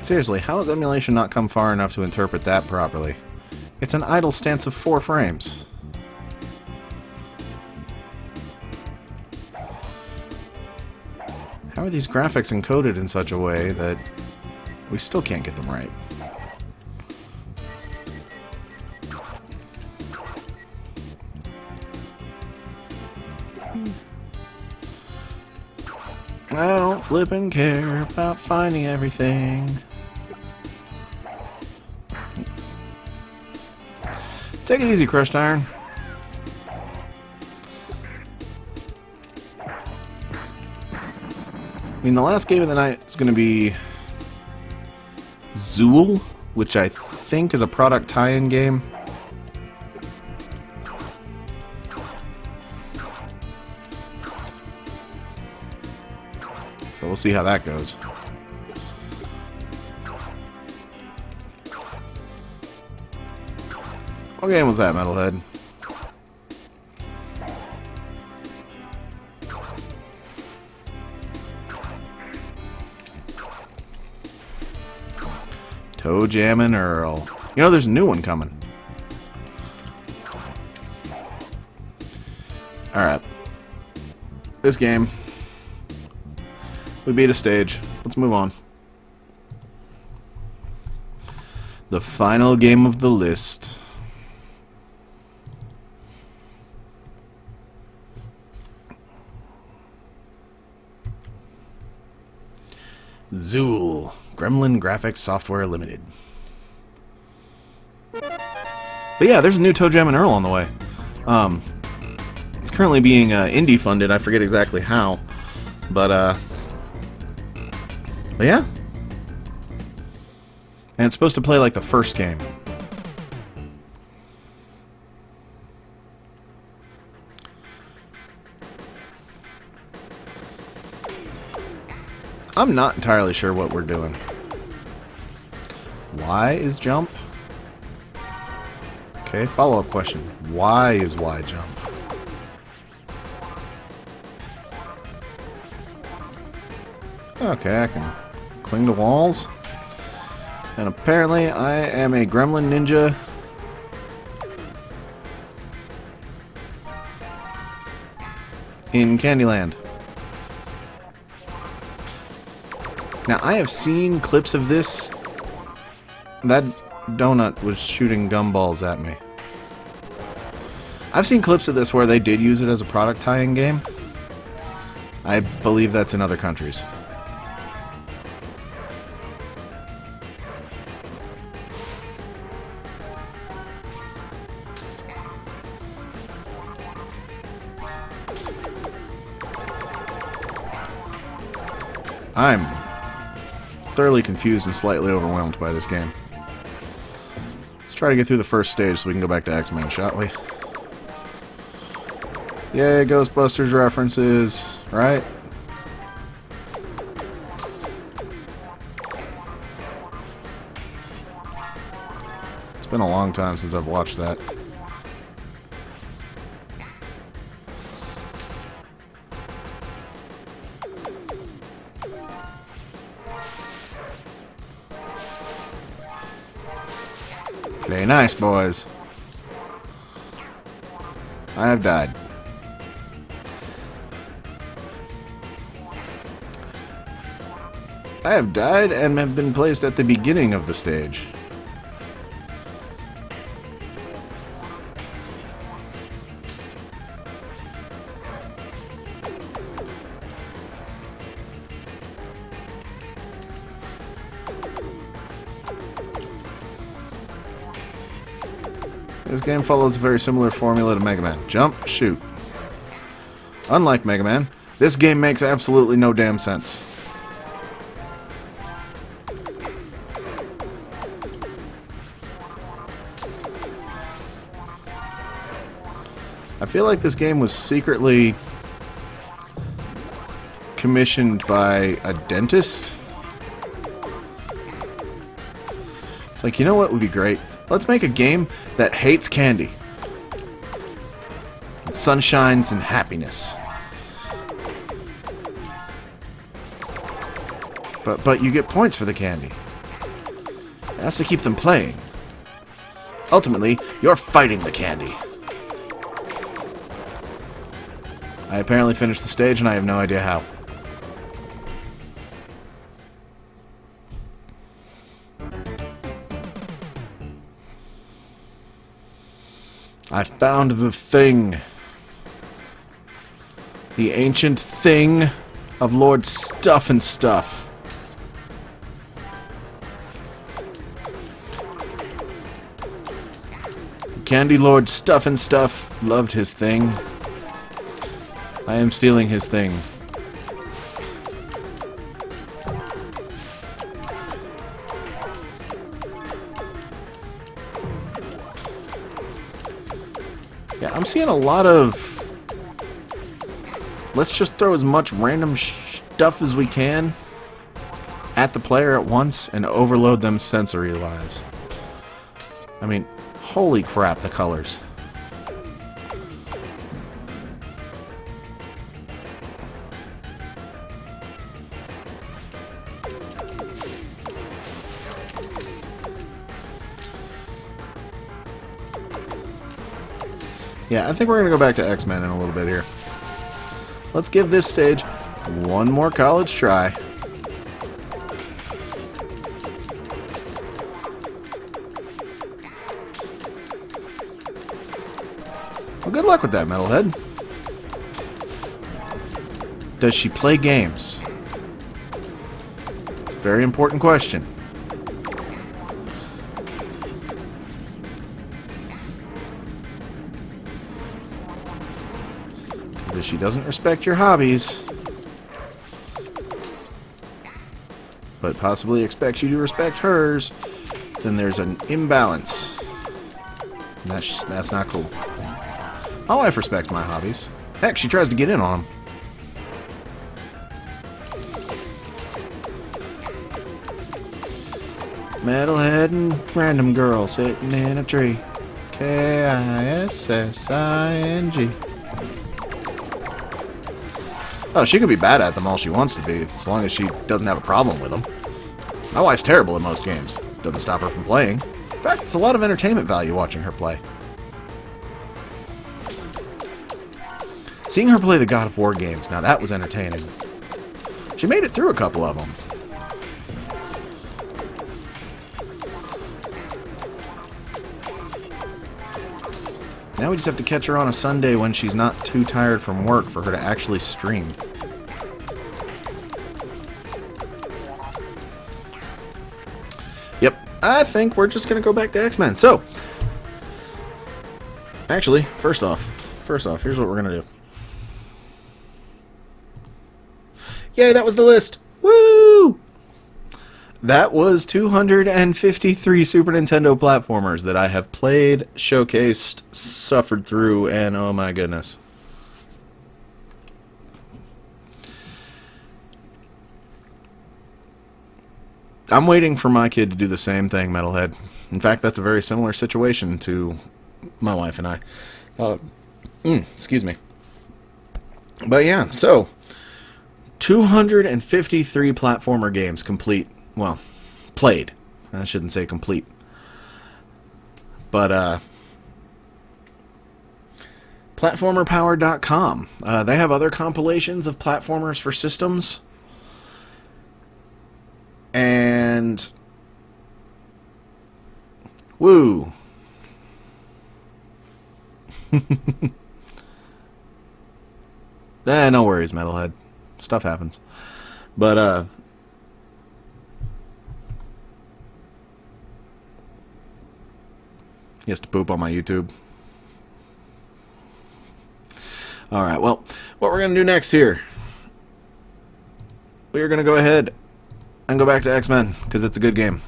Seriously, how has emulation not come far enough to interpret that properly? It's an idle stance of 4 frames. How are these graphics encoded in such a way that we still can't get them right? I don't flippin' care about finding everything. Take it easy, Crushed Iron. I mean, the last game of the night is going to be Zool, which I think is a product tie-in game. So we'll see how that goes. What game was that, Metalhead? Toe Jammin' Earl. You know, there's a new one coming. Alright. This game. We beat a stage. Let's move on. The final game of the list. Zool. Gremlin Graphics Software Limited. But yeah, there's a new Toe Jammin' Earl on the way. It's currently being indie funded. I forget exactly how. But yeah. And it's supposed to play like the first game. I'm not entirely sure what we're doing. Y is jump? Okay, follow-up question. Why is Y jump? Okay, I can cling to walls. And apparently I am a gremlin ninja. In Candyland. Now, I have seen clips of this. That donut was shooting gumballs at me. I've seen clips of this where they did use it as a product tie-in game. I believe that's in other countries. I'm thoroughly confused and slightly overwhelmed by this game. Let's try to get through the first stage so we can go back to X-Men, shall we? Yay, Ghostbusters references, right? It's been a long time since I've watched that. Very nice, boys. I have died. I have died and have been placed at the beginning of the stage. This game follows a very similar formula to Mega Man. Jump, shoot. Unlike Mega Man, this game makes absolutely no damn sense. I feel like this game was secretly commissioned by a dentist. It's like, you know what would be great? Let's make a game that hates candy. And sunshines and happiness. But you get points for the candy. That's to keep them playing. Ultimately, you're fighting the candy. I apparently finished the stage and I have no idea how. I found the thing. The ancient thing of Lord Stuff and Stuff. The Candy Lord Stuff and Stuff loved his thing. I am stealing his thing. Yeah, I'm seeing a lot of... Let's just throw as much random stuff as we can at the player at once and overload them sensory-wise. I mean, holy crap, the colors. Yeah, I think we're going to go back to X-Men in a little bit here. Let's give this stage one more college try. Well, good luck with that, Metalhead. Does she play games? It's a very important question. If she doesn't respect your hobbies, but possibly expects you to respect hers, then there's an imbalance. And that's not cool. My wife respects my hobbies. Heck, she tries to get in on them. Metalhead and random girl sitting in a tree. K-I-S-S-I-N-G. Oh, she can be bad at them all she wants to be, as long as she doesn't have a problem with them. My wife's terrible at most games. Doesn't stop her from playing. In fact, it's a lot of entertainment value watching her play. Seeing her play the God of War games, now that was entertaining. She made it through a couple of them. Now we just have to catch her on a Sunday when she's not too tired from work for her to actually stream. Yep, I think we're just going to go back to X-Men. So, actually, first off, here's what we're going to do. Yay, that was the list! Woo! That was 253 Super Nintendo platformers that I have played, showcased, suffered through, and oh my goodness. I'm waiting for my kid to do the same thing, Metalhead. In fact, that's a very similar situation to my wife and I. Excuse me. But yeah, so 253 platformer games complete. Well, played. I shouldn't say complete. But platformerpower.com. They have other compilations of platformers for systems. And woo. No worries, Metalhead. Stuff happens. But he has to poop on my YouTube. Alright, well, what we're going to do next here, we are going to go ahead and go back to X-Men, because it's a good game.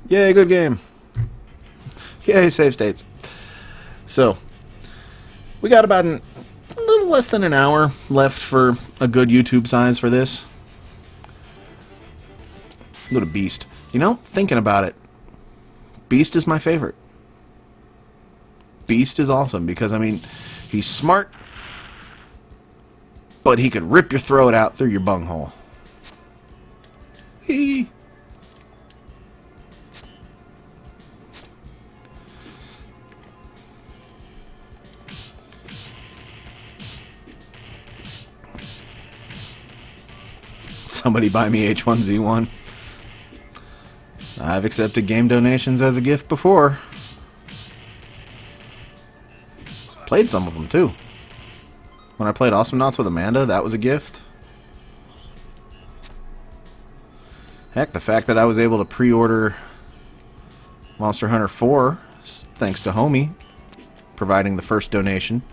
Yay, good game. Yay, save states. So, we got about a little less than an hour left for a good YouTube size for this. Go to Beast. You know, thinking about it, Beast is my favorite. Beast is awesome because, I mean, he's smart, but he could rip your throat out through your bunghole. Hee. Somebody buy me H1Z1. I've accepted game donations as a gift before. Played some of them too. When I played Awesome Knots with Amanda, that was a gift. Heck, the fact that I was able to pre-order Monster Hunter 4, thanks to Homie, providing the first donation.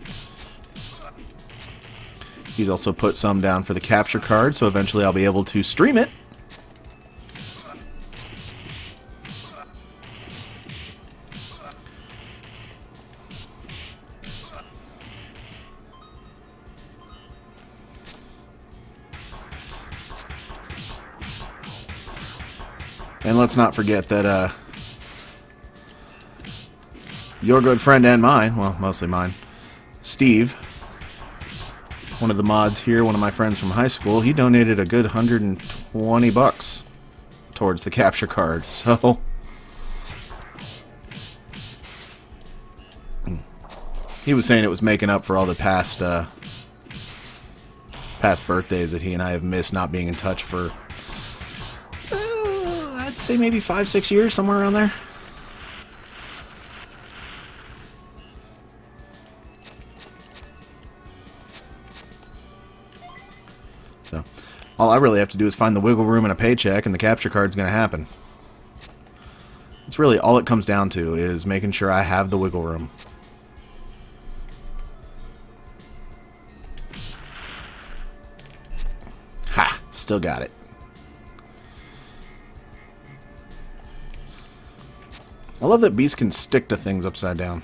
He's also put some down for the capture card, so eventually I'll be able to stream it. And let's not forget that your good friend and mine, well, mostly mine, Steve, one of the mods here, one of my friends from high school, he donated a good $120 towards the capture card. So he was saying it was making up for all the past birthdays that he and I have missed not being in touch for, I'd say maybe 5-6 years, somewhere around there. So, all I really have to do is find the wiggle room and a paycheck, and the capture card's going to happen. It's really all it comes down to, is making sure I have the wiggle room. Ha! Still got it. I love that Beast can stick to things upside down.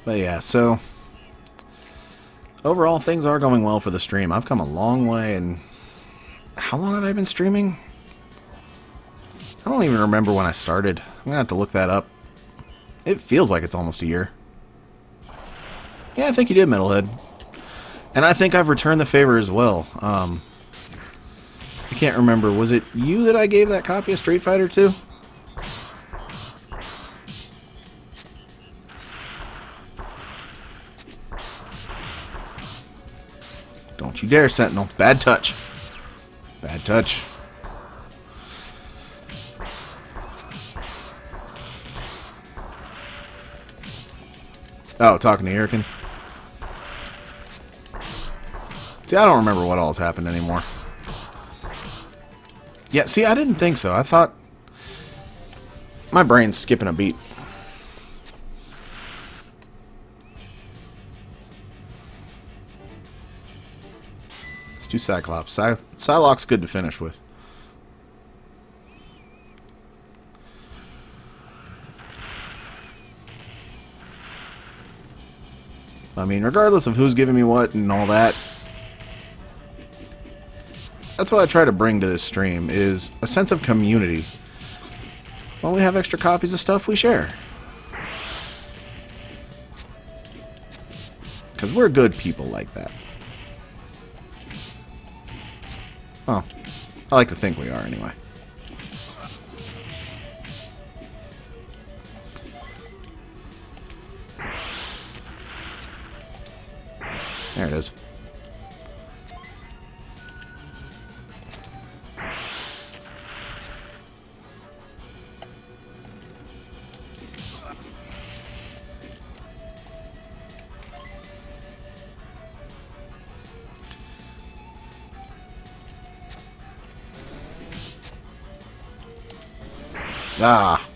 But yeah, so overall things are going well for the stream. I've come a long way, and how long have I been streaming? I don't even remember when I started. I'm gonna have to look that up. It feels like it's almost a year. Yeah, I think you did, Metalhead. And I think I've returned the favor as well. I can't remember. Was it you that I gave that copy of Street Fighter to? Don't you dare, Sentinel. Bad touch. Bad touch. Oh, talking to Erikin. See, I don't remember what all's happened anymore. Yeah, see, I didn't think so. I thought... my brain's skipping a beat. Let's do Cyclops. Psylocke's good to finish with. I mean, regardless of who's giving me what and all that, that's what I try to bring to this stream, is a sense of community. When we have extra copies of stuff, we share. Because we're good people like that. Well, I like to think we are anyway. There it is. Ah.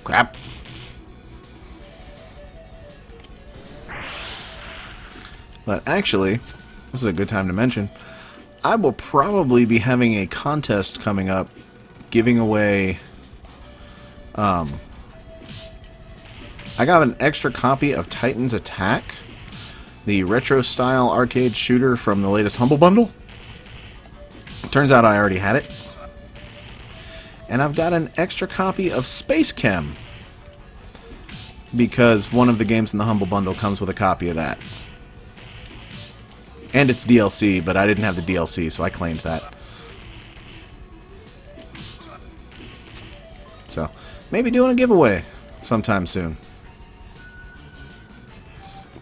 Crap. But actually, this is a good time to mention, I will probably be having a contest coming up giving away I got an extra copy of Titan's Attack, the retro-style arcade shooter from the latest Humble Bundle. Turns out I already had it. And I've got an extra copy of Space Chem, because one of the games in the Humble Bundle comes with a copy of that. And it's DLC, but I didn't have the DLC, so I claimed that. So, maybe doing a giveaway sometime soon.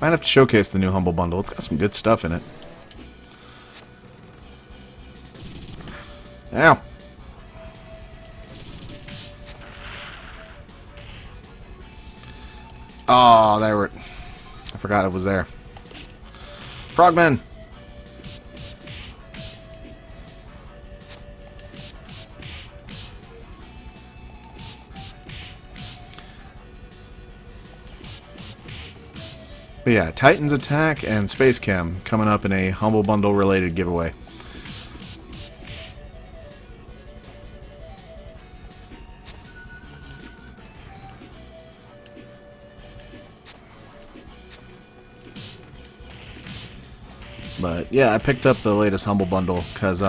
Might have to showcase the new Humble Bundle. It's got some good stuff in it. Ow! Oh, they were... I forgot it was there. Frogmen! But yeah, Titan's Attack and Space Chem coming up in a Humble Bundle related giveaway. But yeah, I picked up the latest Humble Bundle because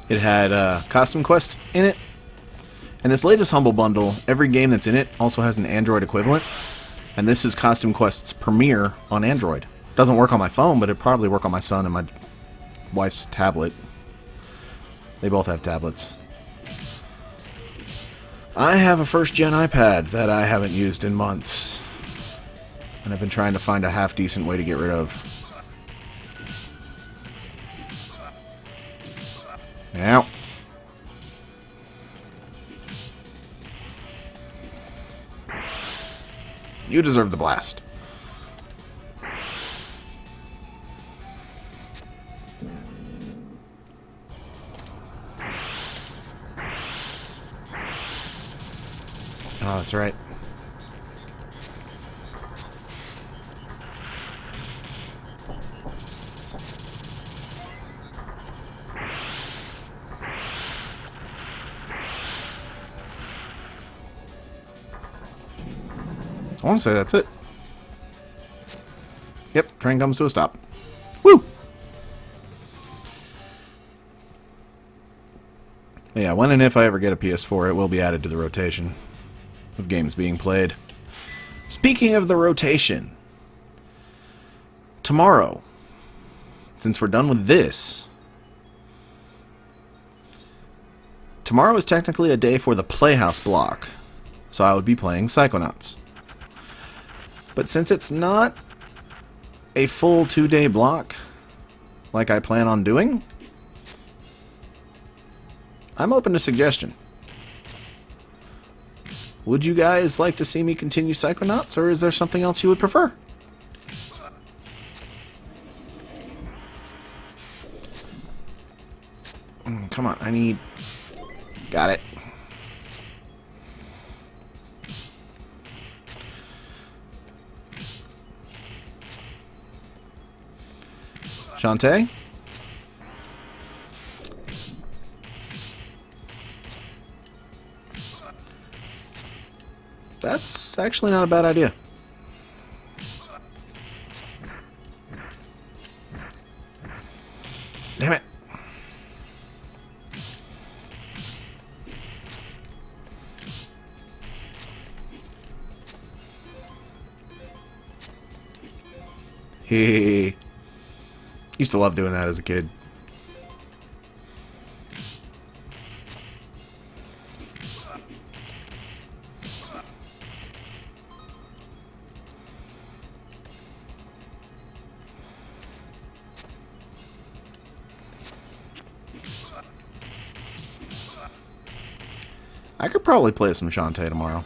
it had Costume Quest in it. And this latest Humble Bundle, every game that's in it also has an Android equivalent. And this is Costume Quest's premiere on Android. Doesn't work on my phone, but it'd probably work on my son and my wife's tablet. They both have tablets. I have a first-gen iPad that I haven't used in months. And I've been trying to find a half-decent way to get rid of. Ow. You deserve the blast. Oh, that's right. I want to say that's it. Yep, train comes to a stop. Woo! Yeah, when and if I ever get a PS4, it will be added to the rotation of games being played. Speaking of the rotation, tomorrow, since we're done with this, tomorrow is technically a day for the Playhouse block, so I would be playing Psychonauts. But since it's not a full 2-day block, like I plan on doing, I'm open to suggestion. Would you guys like to see me continue Psychonauts, or is there something else you would prefer? Come on, I need... Got it. Shantae? That's actually not a bad idea. Damn it. Hey. Used to love doing that as a kid. I could probably play some Shantae tomorrow.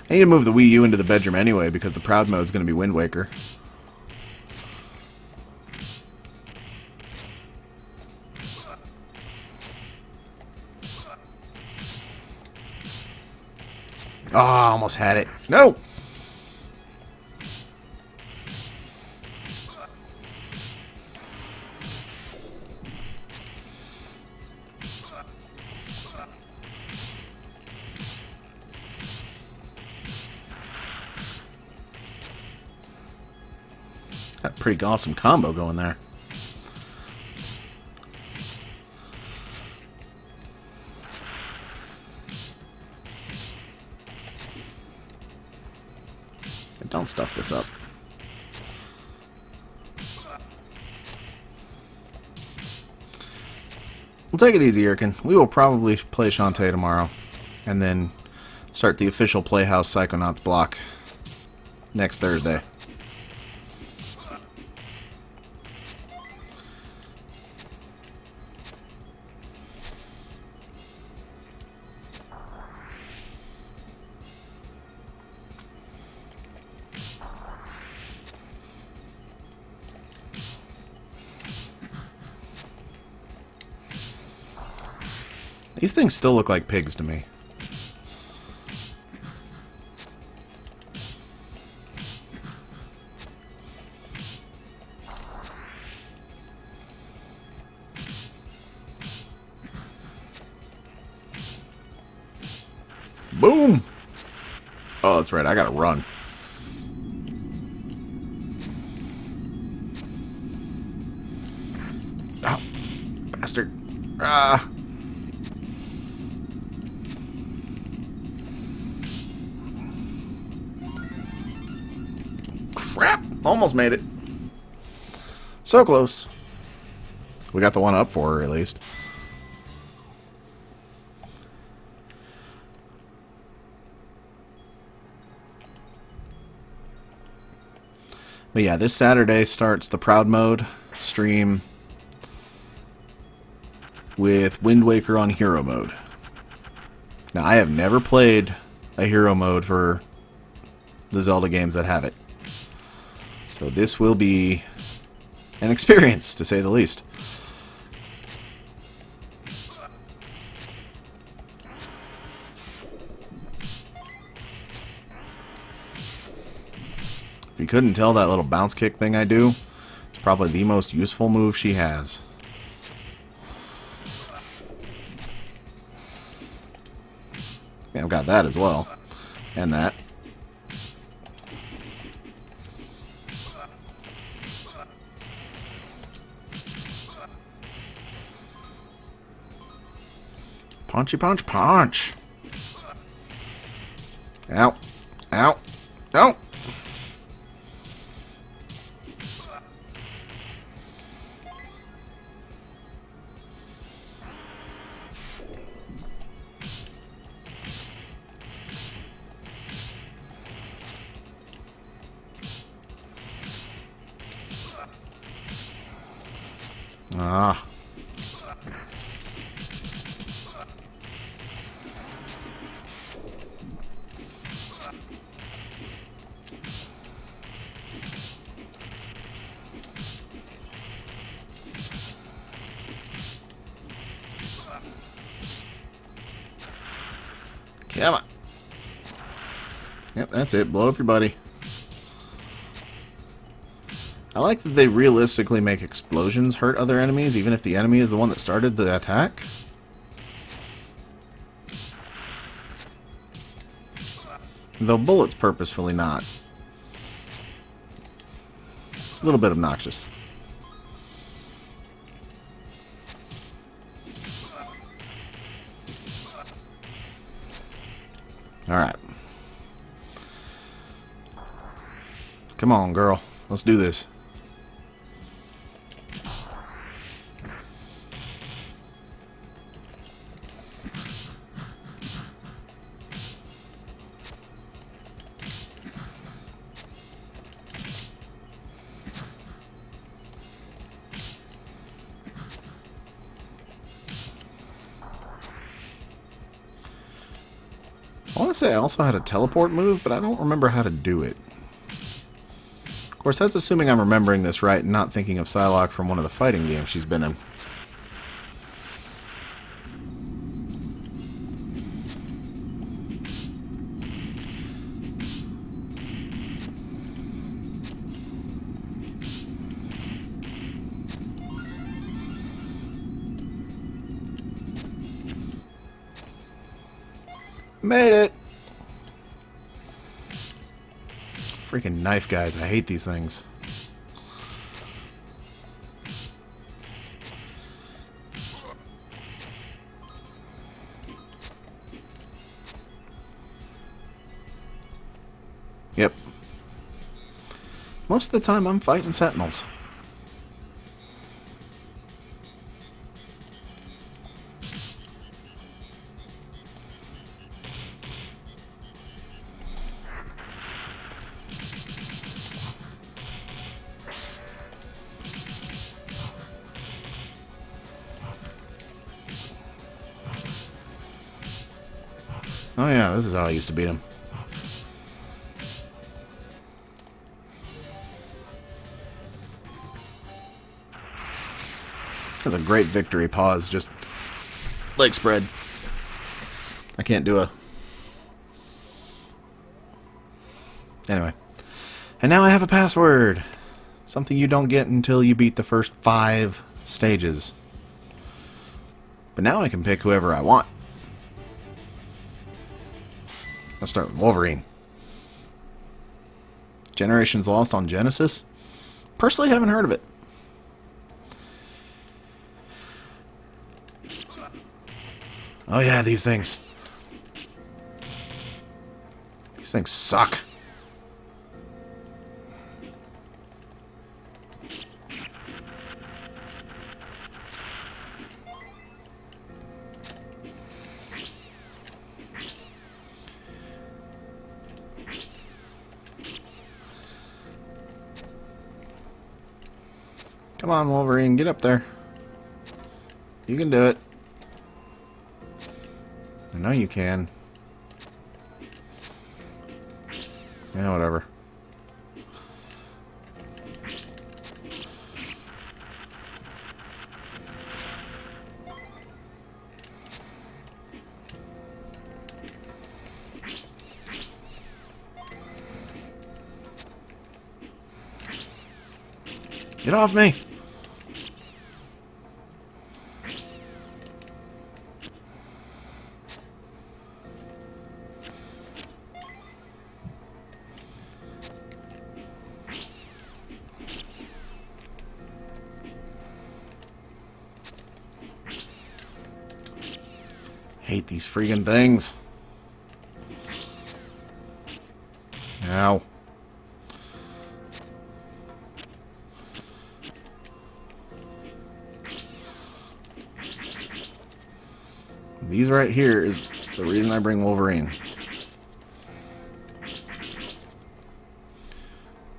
I need to move the Wii U into the bedroom anyway because the Proud Mode's going to be Wind Waker. Oh, I almost had it. No! Got a pretty awesome combo going there. And don't stuff this up. We'll take it easy, Irkin. We will probably play Shantae tomorrow. And then start the official Playhouse Psychonauts block next Thursday. These things still look like pigs to me. Boom! Oh, that's right. I gotta run. Oh, bastard. Ah. Crap! Almost made it. So close. We got the one up for her, at least. But yeah, this Saturday starts the Proud Mode stream with Wind Waker on Hero Mode. Now, I have never played a Hero Mode for the Zelda games that have it. So this will be an experience, to say the least. If you couldn't tell, that little bounce kick thing I do, it's probably the most useful move she has. Yeah, I've got that as well. And that. Punchy punch punch. Ow. Ow. Ow. Ah. Come on. Yep, that's it. Blow up your buddy. I like that they realistically make explosions hurt other enemies, even if the enemy is the one that started the attack. Though bullets purposefully not. A little bit obnoxious. Alright. Come on, girl. Let's do this. I want to say I also had a teleport move, but I don't remember how to do it. Of course, that's assuming I'm remembering this right and not thinking of Psylocke from one of the fighting games she's been in. Made it! Freaking knife guys, I hate these things. Yep. Most of the time I'm fighting sentinels. Oh yeah, this is how I used to beat him. That's a great victory pause, just leg spread. I can't do a... Anyway. And now I have a password. Something you don't get until you beat the first 5 stages. But now I can pick whoever I want. I'll start with Wolverine. Generations Lost on Genesis? Personally, haven't heard of it. Oh yeah, these things. These things suck. Come on, Wolverine, get up there. You can do it. I know you can. Yeah, whatever. Get off me! Hate these freaking things. Ow. These right here is the reason I bring Wolverine.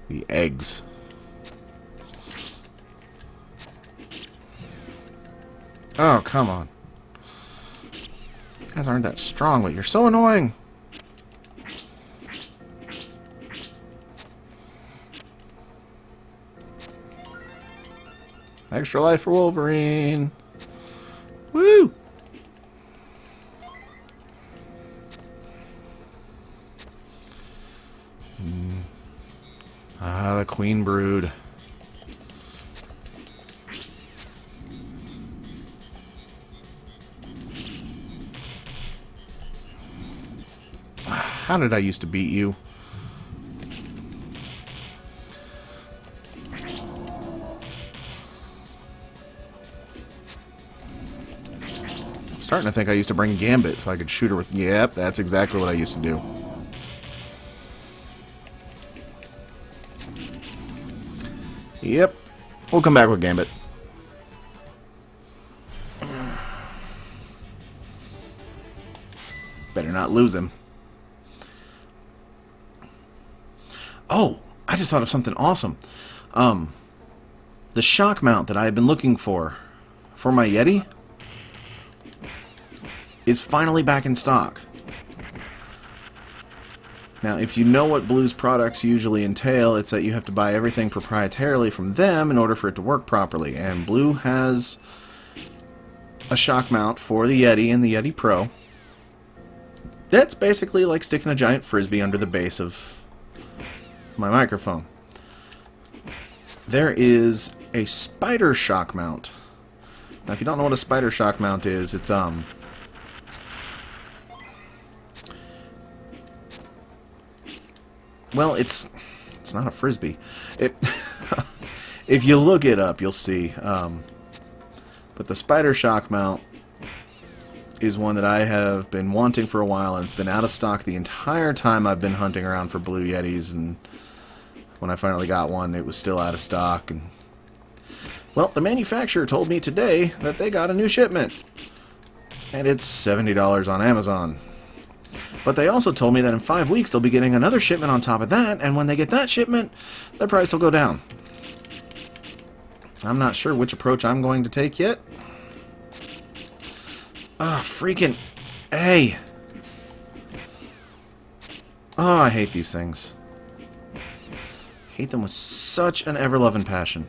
The eggs. Oh, come on. You guys aren't that strong, but you're so annoying. Extra life for Wolverine. Woo! Ah, the Queen Brood. How did I used to beat you? I'm starting to think I used to bring Gambit so I could shoot her with... Yep, that's exactly what I used to do. Yep. We'll come back with Gambit. Better not lose him. Oh, I just thought of something awesome. The shock mount that I have been looking for my Yeti is finally back in stock. Now, if you know what Blue's products usually entail, it's that you have to buy everything proprietarily from them in order for it to work properly. And Blue has a shock mount for the Yeti and the Yeti Pro. That's basically like sticking a giant frisbee under the base of my microphone. There is a spider shock mount. Now, if you don't know what a spider shock mount is, it's well, it's not a frisbee. It if you look it up, you'll see. But the spider shock mount is one that I have been wanting for a while, and it's been out of stock the entire time I've been hunting around for Blue Yetis, and when I finally got one, it was still out of stock. And well, the manufacturer told me today that they got a new shipment, and it's $70 on Amazon. But they also told me that in 5 weeks they'll be getting another shipment on top of that, and when they get that shipment, the price will go down. I'm not sure which approach I'm going to take yet. Ah, freaking... Hey! Oh, I hate these things. Hate them with such an ever-loving passion.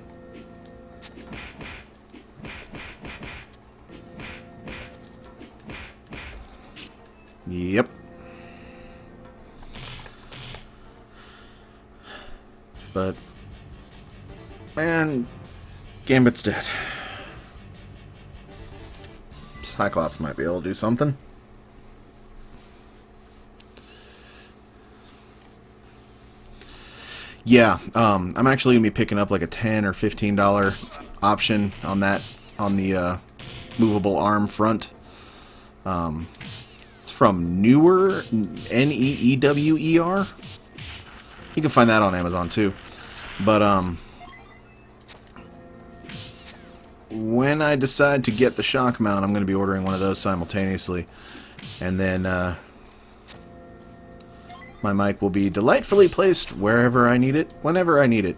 Yep. But... man... Gambit's dead. Cyclops might be able to do something. Yeah, I'm actually gonna be picking up like a $10 or $15 option on that, on the movable arm front. It's from Newer, Neewer. You can find that on Amazon too. But when I decide to get the shock mount, I'm going to be ordering one of those simultaneously. And then my mic will be delightfully placed wherever I need it, whenever I need it.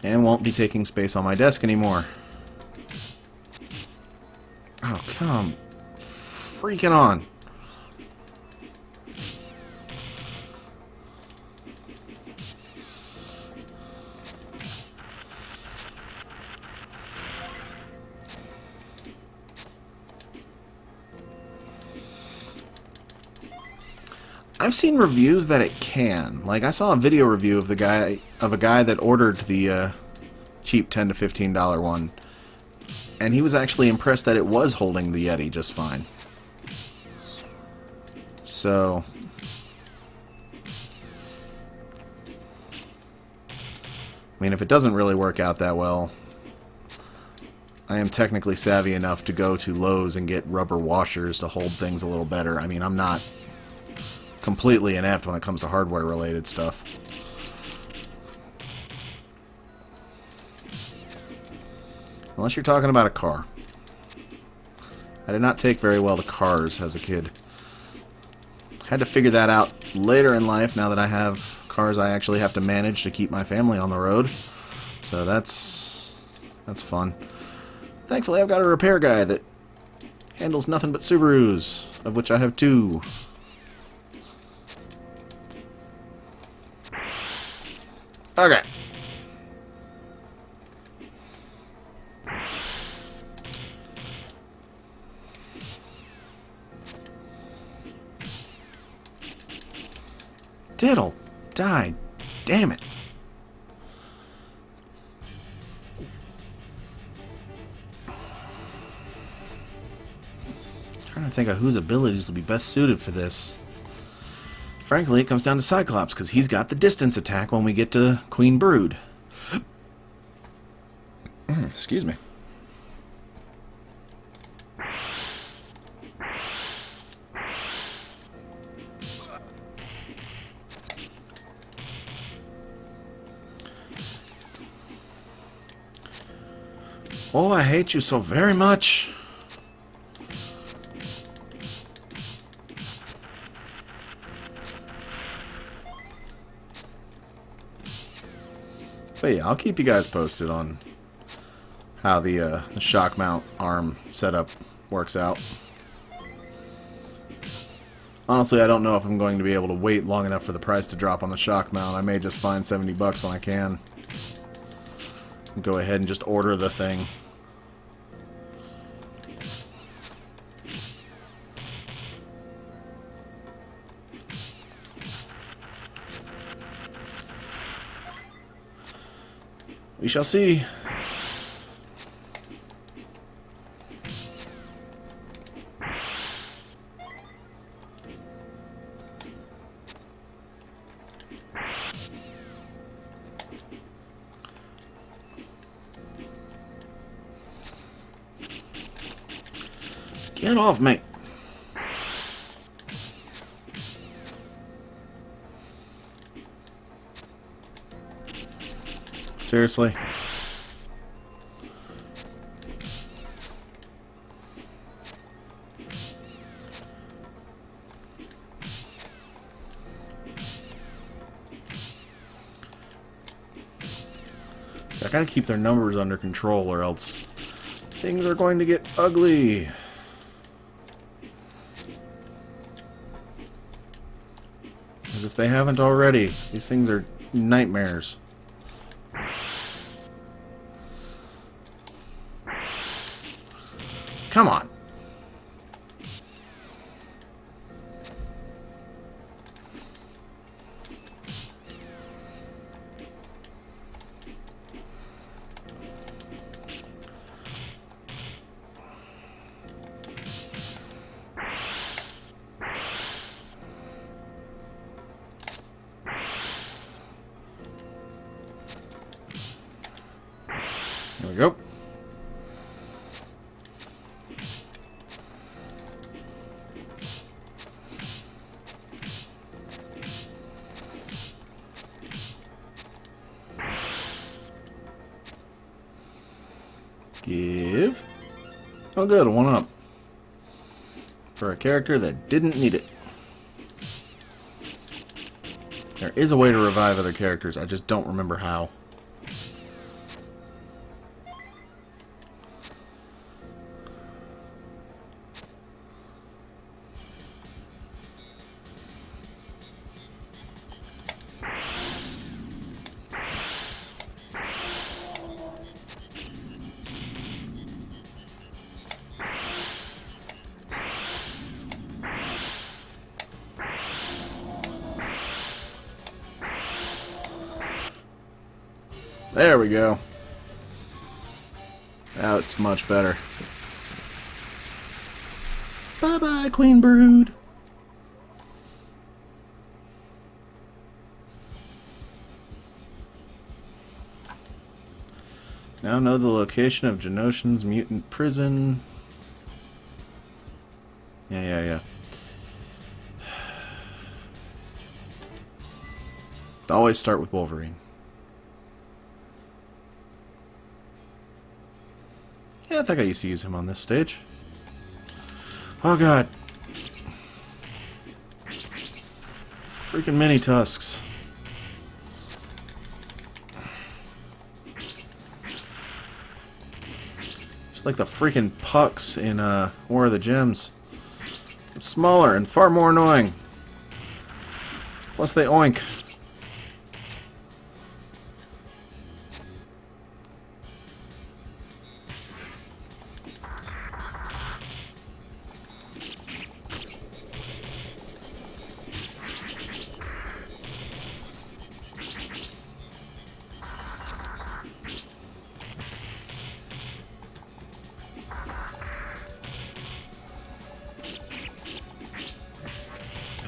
And won't be taking space on my desk anymore. Oh, come freaking on. I've seen reviews that it can. Like, I saw a video review of a guy that ordered the cheap $10 to $15 one, and he was actually impressed that it was holding the Yeti just fine. So, I mean, if it doesn't really work out that well, I am technically savvy enough to go to Lowe's and get rubber washers to hold things a little better. I mean, I'm not completely inept when it comes to hardware related stuff. Unless you're talking about a car. I did not take very well to cars as a kid. Had to figure that out later in life, now that I have cars I actually have to manage to keep my family on the road. So that's fun. Thankfully, I've got a repair guy that handles nothing but Subarus, of which I have 2. Okay. Diddle died. Damn it. Trying to think of whose abilities will be best suited for this. Frankly, it comes down to Cyclops, because he's got the distance attack when we get to Queen Brood. Excuse me. Oh, I hate you so very much. But yeah, I'll keep you guys posted on how the shock mount arm setup works out. Honestly, I don't know if I'm going to be able to wait long enough for the price to drop on the shock mount. I may just find 70 bucks when I can. Go ahead and just order the thing. We shall see. Get off me. Seriously? So I gotta keep their numbers under control or else things are going to get ugly. As if they haven't already. These things are nightmares. Come on. There we go. Give. Oh good, a 1-up. For a character that didn't need it. There is a way to revive other characters, I just don't remember how. There we go. Now it's much better. Bye-bye, Queen Brood. Now know the location of Genoshan's mutant prison. Yeah. Always start with Wolverine. Yeah, I think I used to use him on this stage. Oh god. Freaking mini tusks. Just like the freaking pucks in War of the Gems. But smaller and far more annoying. Plus they oink.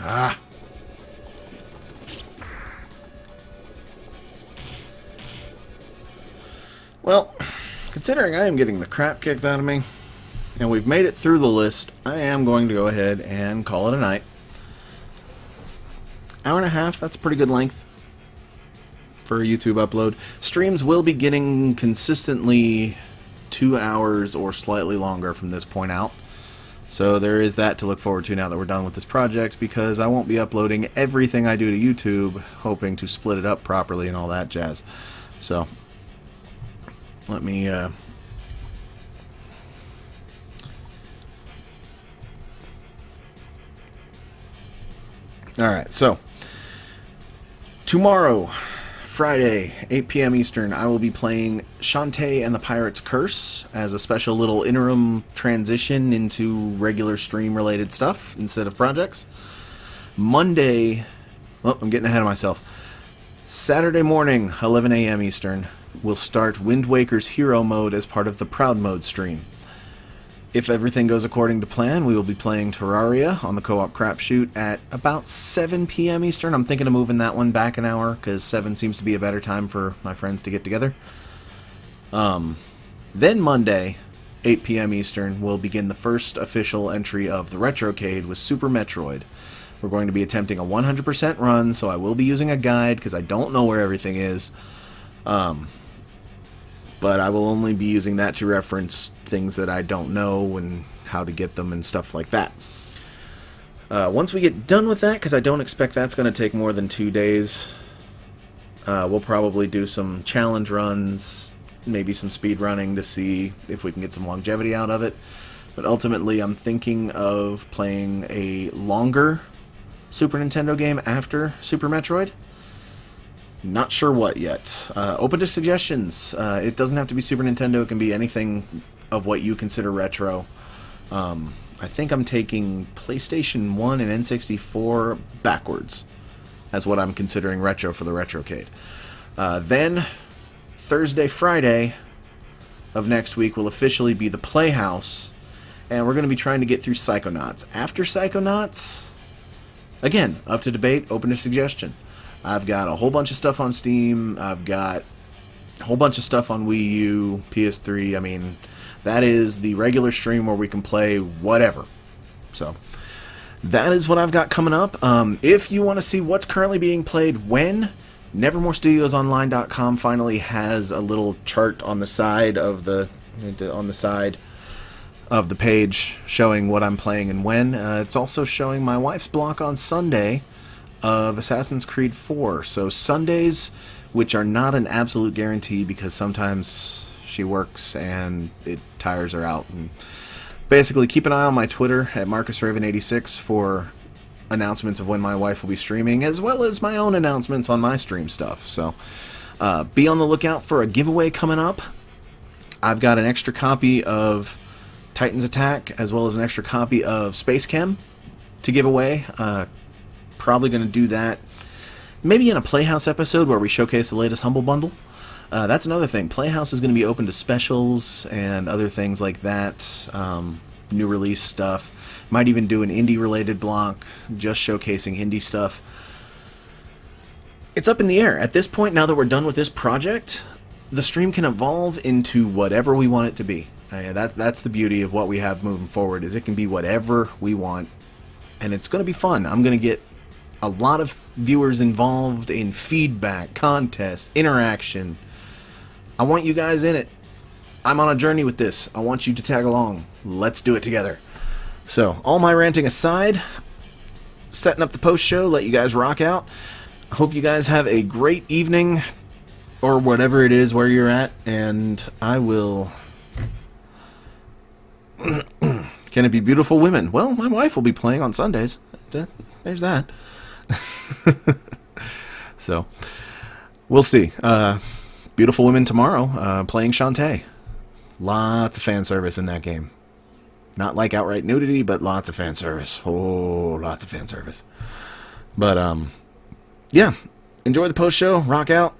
Ah. Well, considering I am getting the crap kicked out of me, and we've made it through the list, I am going to go ahead and call it a night. Hour and a half, that's a pretty good length for a YouTube upload. Streams will be getting consistently 2 hours or slightly longer from this point out. So there is that to look forward to now that we're done with this project, because I won't be uploading everything I do to YouTube, hoping to split it up properly and all that jazz. So, let me, Alright, so, tomorrow, Friday, 8 p.m. Eastern, I will be playing Shantae and the Pirate's Curse as a special little interim transition into regular stream-related stuff instead of projects. Monday, oh, I'm getting ahead of myself. Saturday morning, 11 a.m. Eastern, we'll start Wind Waker's Hero Mode as part of the Proud Mode stream. If everything goes according to plan, we will be playing Terraria on the co-op crapshoot at about 7 p.m. Eastern. I'm thinking of moving that one back an hour, because 7 seems to be a better time for my friends to get together. Then Monday, 8 p.m. Eastern, we'll begin the first official entry of the Retrocade with Super Metroid. We're going to be attempting a 100% run, so I will be using a guide, because I don't know where everything is. But I will only be using that to reference things that I don't know and how to get them and stuff like that. Once we get done with that, because I don't expect that's going to take more than 2 days, we'll probably do some challenge runs, maybe some speed running to see if we can get some longevity out of it. But ultimately, I'm thinking of playing a longer Super Nintendo game after Super Metroid. Not sure what yet. Open to suggestions. It doesn't have to be Super Nintendo. It can be anything of what you consider retro. I think I'm taking PlayStation 1 and N64 backwards as what I'm considering retro for the Retrocade. Then, Thursday, Friday of next week will officially be the Playhouse, and we're going to be trying to get through Psychonauts. After Psychonauts, again, up to debate, open to suggestion. I've got a whole bunch of stuff on Steam. I've got a whole bunch of stuff on Wii U, PS3. I mean, that is the regular stream where we can play whatever. So, that is what I've got coming up. If you want to see what's currently being played when, NevermoreStudiosOnline.com finally has a little chart on the side of the page showing what I'm playing and when. It's also showing my wife's block on Sunday of Assassin's Creed 4. So Sundays, which are not an absolute guarantee because sometimes she works and it tires her out. And basically, keep an eye on my Twitter at MarcusRaven86 for announcements of when my wife will be streaming, as well as my own announcements on my stream stuff. So be on the lookout for a giveaway coming up. I've got an extra copy of Titan's Attack, as well as an extra copy of Space Chem to give away. Probably going to do that maybe in a Playhouse episode where we showcase the latest Humble Bundle. That's another thing. Playhouse is going to be open to specials and other things like that. New release stuff. Might even do an indie-related block just showcasing indie stuff. It's up in the air. At this point, now that we're done with this project, the stream can evolve into whatever we want it to be. That's the beauty of what we have moving forward, is it can be whatever we want. And it's going to be fun. I'm going to get a lot of viewers involved in feedback, contests, interaction. I want you guys in it. I'm on a journey with this. I want you to tag along. Let's do it together. So, all my ranting aside, setting up the post show, let you guys rock out. I hope you guys have a great evening, or whatever it is where you're at, and I will... Can it be beautiful women? Well, my wife will be playing on Sundays. There's that. So, we'll see. Beautiful women tomorrow, playing Shantae. Lots of fan service in that game. Not like outright nudity, but lots of fan service. Oh, lots of fan service. But, yeah. Enjoy the post show. Rock out.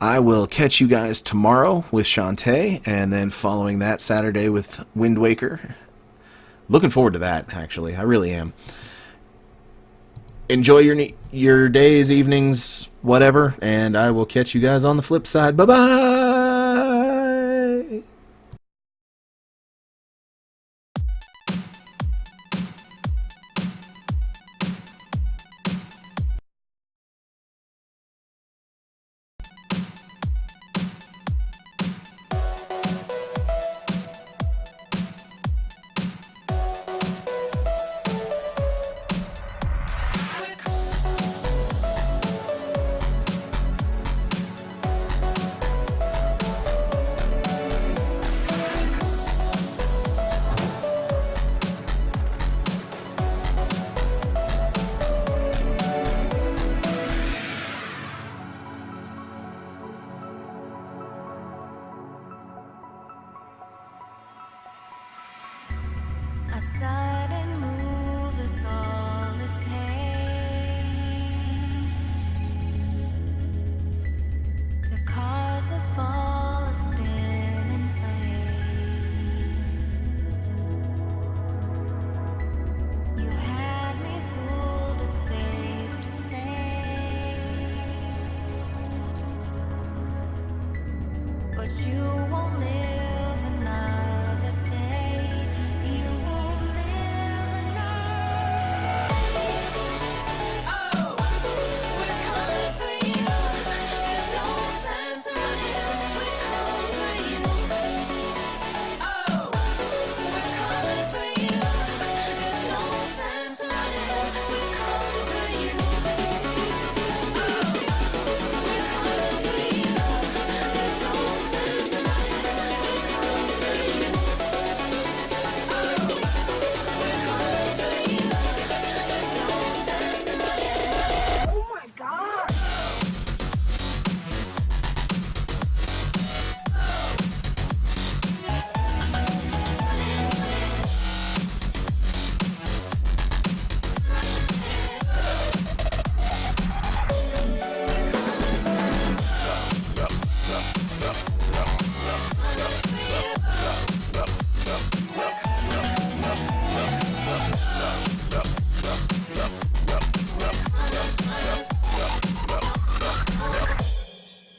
I will catch you guys tomorrow with Shantae, and then following that Saturday with Wind Waker. Looking forward to that, actually. I really am. Enjoy your days, evenings, whatever, and I will catch you guys on the flip side. Bye-bye! you won't live another day. You won't live another. Oh, we're coming for you. There's no sense running. We're coming for you. Oh, we're coming for you. There's no sense running. We're coming for you. Oh, we're coming for you. There's no sense running. We're coming for you. Oh, we're coming for you. There's no sense running. Oh my God!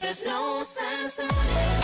There's no sense running.